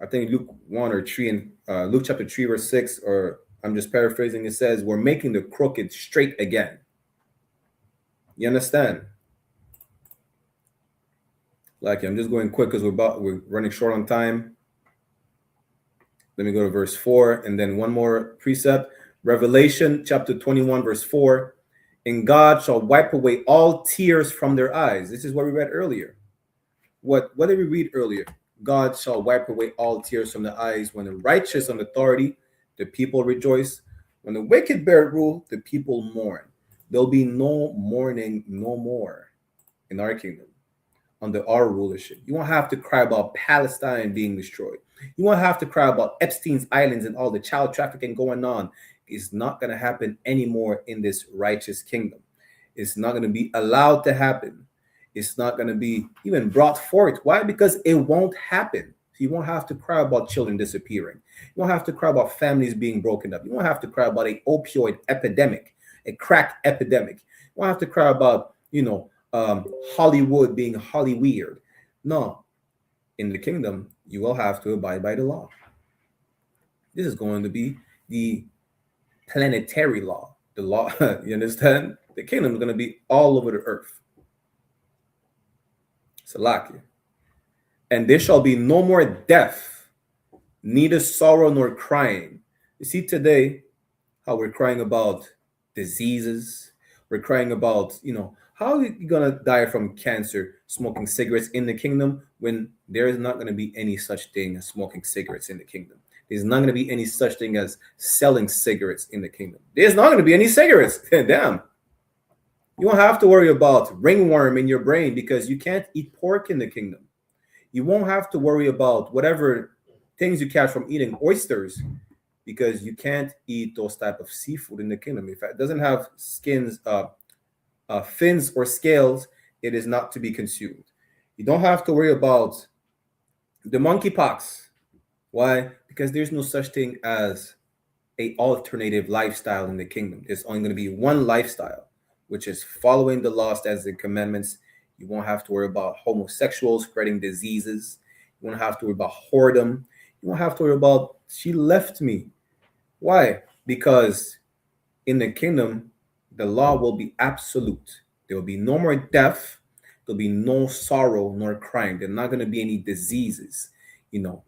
Speaker 4: I think Luke 1 or 3 and Luke chapter 3 verse 6, or I'm just paraphrasing. It says we're making the crooked straight again. You understand? Like, I'm just going quick because we're running short on time. Let me go to verse 4 and then one more precept. Revelation chapter 21 verse 4. And God shall wipe away all tears from their eyes. This is what we read earlier. What did we read earlier? God shall wipe away all tears from the eyes. When the righteous on authority, the people rejoice. When the wicked bear rule, the people mourn. There'll be no mourning no more in our kingdom under our rulership. You won't have to cry about Palestine being destroyed. You won't have to cry about Epstein's Islands and all the child trafficking going on. It's not going to happen anymore in this righteous kingdom. It's not going to be allowed to happen. It's not going to be even brought forth. Why? Because it won't happen. You won't have to cry about children disappearing. You won't have to cry about families being broken up. You won't have to cry about an opioid epidemic, a crack epidemic. You won't have to cry about, Hollywood being Holly weird. No, in the kingdom, you will have to abide by the law. This is going to be the planetary law. The law, you understand? The kingdom is going to be all over the earth. Salakia. And there shall be no more death, neither sorrow nor crying. You see today how we're crying about diseases. We're crying about, how are you going to die from cancer smoking cigarettes in the kingdom when there is not going to be any such thing as smoking cigarettes in the kingdom? There's not going to be any such thing as selling cigarettes in the kingdom. There's not going to be any cigarettes. Damn. You won't have to worry about ringworm in your brain because you can't eat pork in the kingdom. You won't have to worry about whatever things you catch from eating oysters because you can't eat those type of seafood in the kingdom. If it doesn't have skins, fins or scales, it is not to be consumed. You don't have to worry about the monkeypox. Why? Because there's no such thing as an alternative lifestyle in the kingdom. There's only going to be one lifestyle, which is following the law, statutes, and commandments. You won't have to worry about homosexuals spreading diseases. You won't have to worry about whoredom. You won't have to worry about, she left me. Why? Because in the kingdom, the law will be absolute. There will be no more death. There'll be no sorrow nor crying. There's not going to be any diseases. You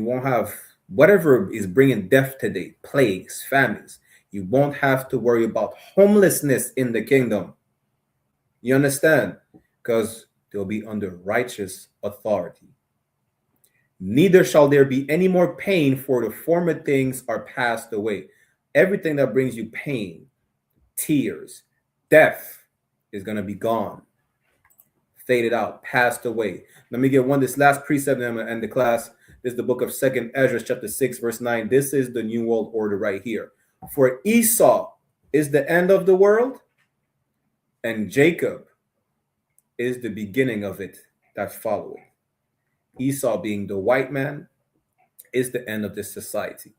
Speaker 4: won't have whatever is bringing death today, plagues, famines. You won't have to worry about homelessness in the kingdom. You understand? Because they'll be under righteous authority. Neither shall there be any more pain, for the former things are passed away. Everything that brings you pain, tears, death is going to be gone, faded out, passed away. Let me get this last precept and I'm going to end the class. This is the book of 2nd Ezra, chapter 6, verse 9. This is the New World Order right here. For Esau is the end of the world, and Jacob is the beginning of it that followeth. Esau, being the white man, is the end of this society.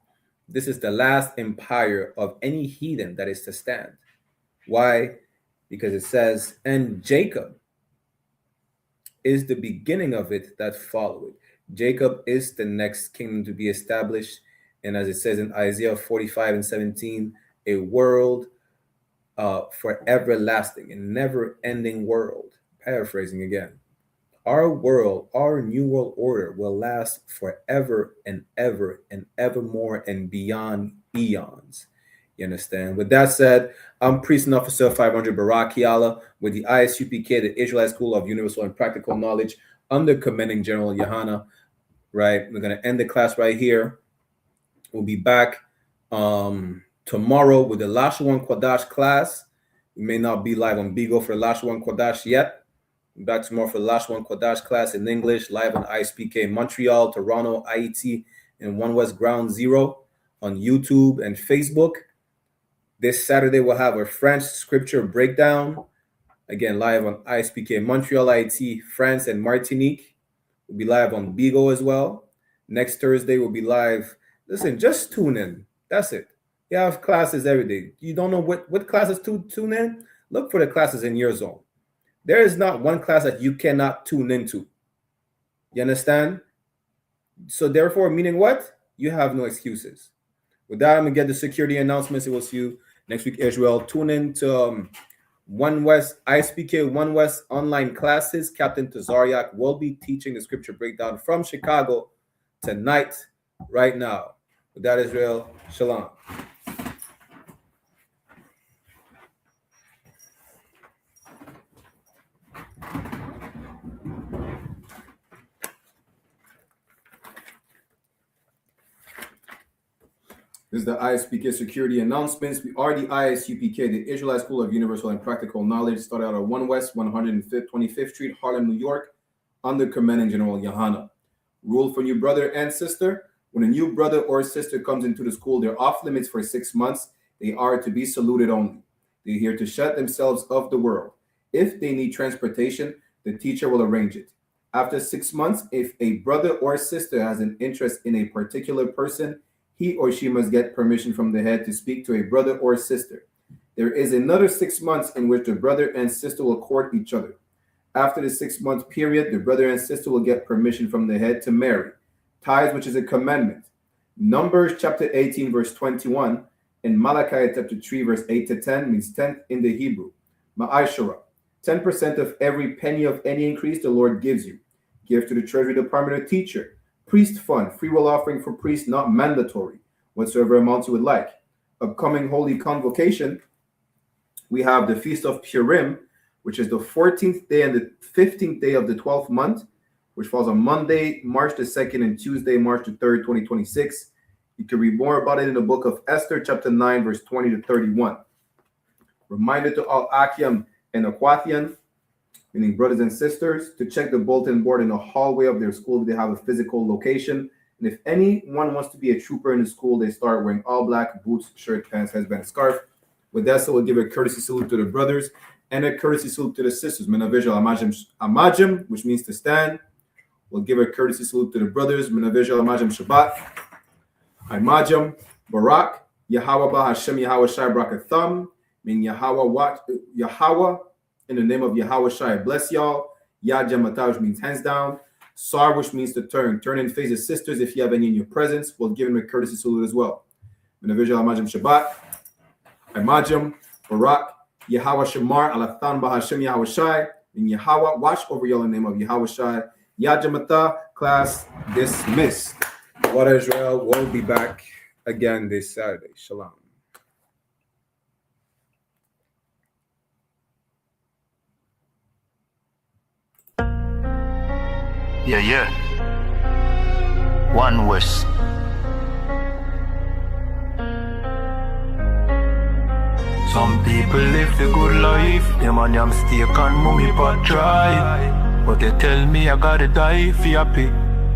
Speaker 4: This is the last empire of any heathen that is to stand. Why? Because it says, and Jacob is the beginning of it that followeth. Jacob is the next kingdom to be established. And as it says in Isaiah 45 and 17, a world for everlasting, a never-ending world. Paraphrasing again. Our world, our new world order will last forever and ever and evermore and beyond eons. You understand? With that said, I'm Priest and Officer 500 Barak Yala with the I.S.U.P.K, the Israelite School of Universal and Practical Knowledge, under Commanding General YAHANNA. Right? We're going to end the class right here. We'll be back tomorrow with the Lashawan Kodash class. We may not be live on Bigo for the Lashawan Kodash yet. Back tomorrow for the Lashawan Kodash class in English, live on I.S.U.P.K Montreal, Toronto, IET, and One West Ground Zero on YouTube and Facebook. This Saturday, we'll have a French scripture breakdown. Again, live on I.S.U.P.K Montreal, IET, France, and Martinique. We'll be live on Bigo as well. Next Thursday, we'll be live. Listen, just tune in. That's it. You have classes every day. You don't know what classes to tune in? Look for the classes in your zone. There is not one class that you cannot tune into. You understand? So therefore, meaning what? You have no excuses. With that, I'm going to get the security announcements. We'll see you next week, Israel. Tune in to One West, I.S.U.P.K. One West online classes. Captain Tazariak will be teaching the scripture breakdown from Chicago tonight, right now. With that, Israel, shalom. This is the I.S.U.P.K. security announcements. We are the I.S.U.P.K, the Israelite School of Universal and Practical Knowledge, started out at 1 West 125th Street, Harlem, New York, under Commanding General YAHANNA. Rule for new brother and sister: when a new brother or sister comes into the school, they're off limits for 6 months. They are to be saluted only. They're here to shut themselves of the world. If they need transportation, the teacher will arrange it. After 6 months, if a brother or sister has an interest in a particular person, he or she must get permission from the head to speak to a brother or sister. There is another 6 months in which the brother and sister will court each other. After the 6 month period, the brother and sister will get permission from the head to marry. Tithes, which is a commandment. Numbers chapter 18, verse 21, and Malachi chapter 3, verse 8 to 10 means 10th in the Hebrew. Ma'ashara, 10% of every penny of any increase the Lord gives you. Give to the treasury department or teacher. Priest fund, free will offering for priests, not mandatory, whatsoever amount you would like. Upcoming holy convocation, we have the Feast of Purim, which is the 14th day and the 15th day of the 12th month, which falls on Monday, March the 2nd, and Tuesday, March the 3rd, 2026. You can read more about it in the book of Esther, chapter 9, verse 20 to 31. Reminder to all Akim and Aquathian, meaning brothers and sisters, to check the bulletin board in the hallway of their school if they have a physical location. And if anyone wants to be a trooper in the school, they start wearing all black: boots, shirt, pants, headband, scarf. With that, so we'll give a courtesy salute to the brothers and a courtesy salute to the sisters. Menavijal Amajim, which means to stand. We'll give a courtesy salute to the brothers. Menavijal Amajim Shabbat. Imajim Barak. Yahweh Ba Hashem Yahweh Shai Brakatham. Meaning Yahweh. In the name of Yahweh Shai, bless y'all. Yad Jamata, which means hands down. Sar, which means to turn. Turn and face the sisters if you have any in your presence. We'll give them a courtesy salute as well. Menavijal Amajim Shabbat. Imajim Barak. Yahweh Shemar Alathan Bahashem Yahweh Shai. And Yahweh, watch over y'all in the name of Yahweh Shai. Yad Jamata, class dismissed. Water Israel will be back again this Saturday. Shalom.
Speaker 5: Yeah. One West. Some people live the good life. Them and them steak and mummy pot dry. But they tell me I gotta die for happy,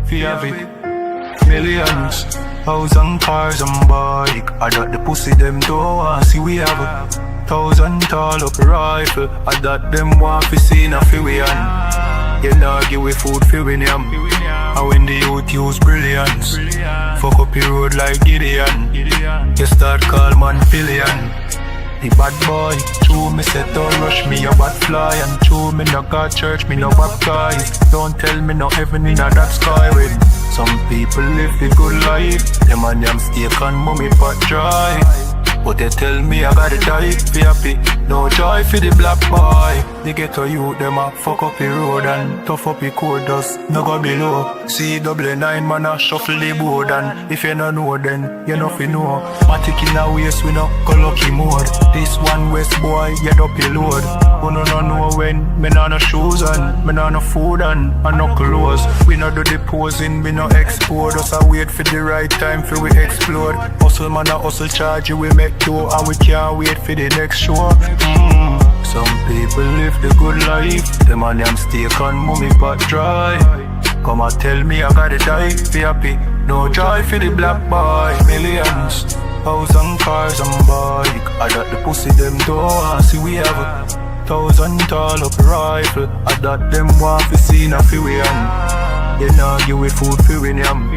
Speaker 5: for have it. Millions, house and cars and bike. I got the pussy them don't want see we have a 1,000 tall up rifle. I got them want to see na fi we on. You know, give we food for we name. And when the youth use brilliance, fuck up the road like Gideon. You start call man pillion. The bad boy, true me said don't rush me a bad fly. And true me no got church, me no baptize. Don't tell me no heaven in a that sky when some people live the good life. Them and them steak and mummy pot dry. But they tell me I gotta die for happy. No joy for the black boy. They get to you, them a fuck up the road and tough up the code dust. No go below. See double 9 man a shuffle the board. And if you no know then, you know fi know. Matic in a waist, we no go lucky mode. This one West boy, get up your load. Who no know when, me no shoes and me no food and no clothes. We no do the posing, we no explode. Just a wait for the right time for we explode. Hustle man a hustle charge, you will make do and we can't wait for the next show. Some people live the good life. Them and them steak and mummy pot dry. Come and tell me I gotta die for happy. No joy for the black boy. Millions, house and cars and bike. I got the pussy them don't want see we have a 1,000 tall up rifle. I got them want to see na fi we on. You know, argue with food for win yam.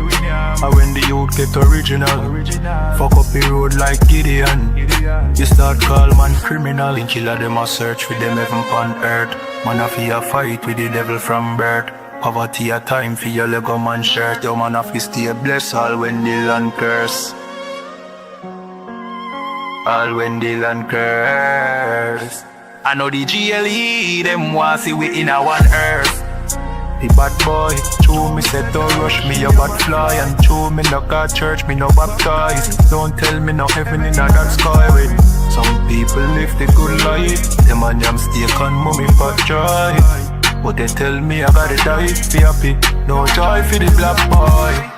Speaker 5: And when the youth get original, fuck up the road like Gideon. You start call man criminal. In killer them a search for them heaven on earth. Man a fear fight with the devil from birth. Poverty a time for your Lego man shirt. Your man a fi stay blessed all when the land curse. All when the land curse. I know the GLE, them want see we in a one earth. The bad boy, true me said don't rush me, you bad fly. And true me no got church, me no baptize. Don't tell me no heaven in that sky with. Some people live the good life. Them and them steak and mummy pot dry. But they tell me I gotta die, be happy. No joy for the black boy.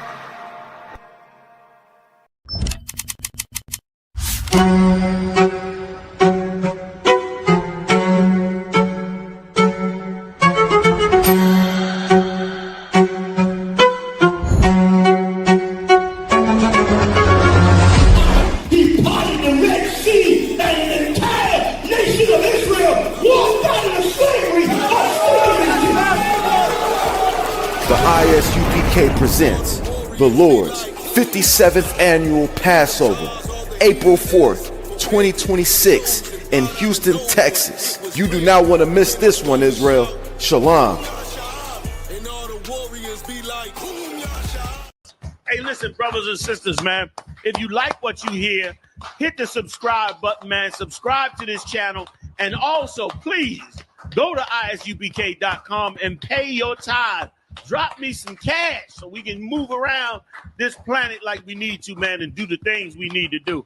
Speaker 2: He parted the Red Sea, and the entire nation of Israel walked out of slavery.
Speaker 1: The I.S.U.P.K presents the Lord's 57th Annual Passover, April 4th, 2026 in Houston, Texas. You do not want to miss this one, Israel. Shalom.
Speaker 2: Hey, listen, brothers and sisters, man. If you like what you hear, hit the subscribe button, man. Subscribe to this channel. And also, please, go to isupk.com and pay your tithe. Drop me some cash so we can move around this planet like we need to, man, and do the things we need to do.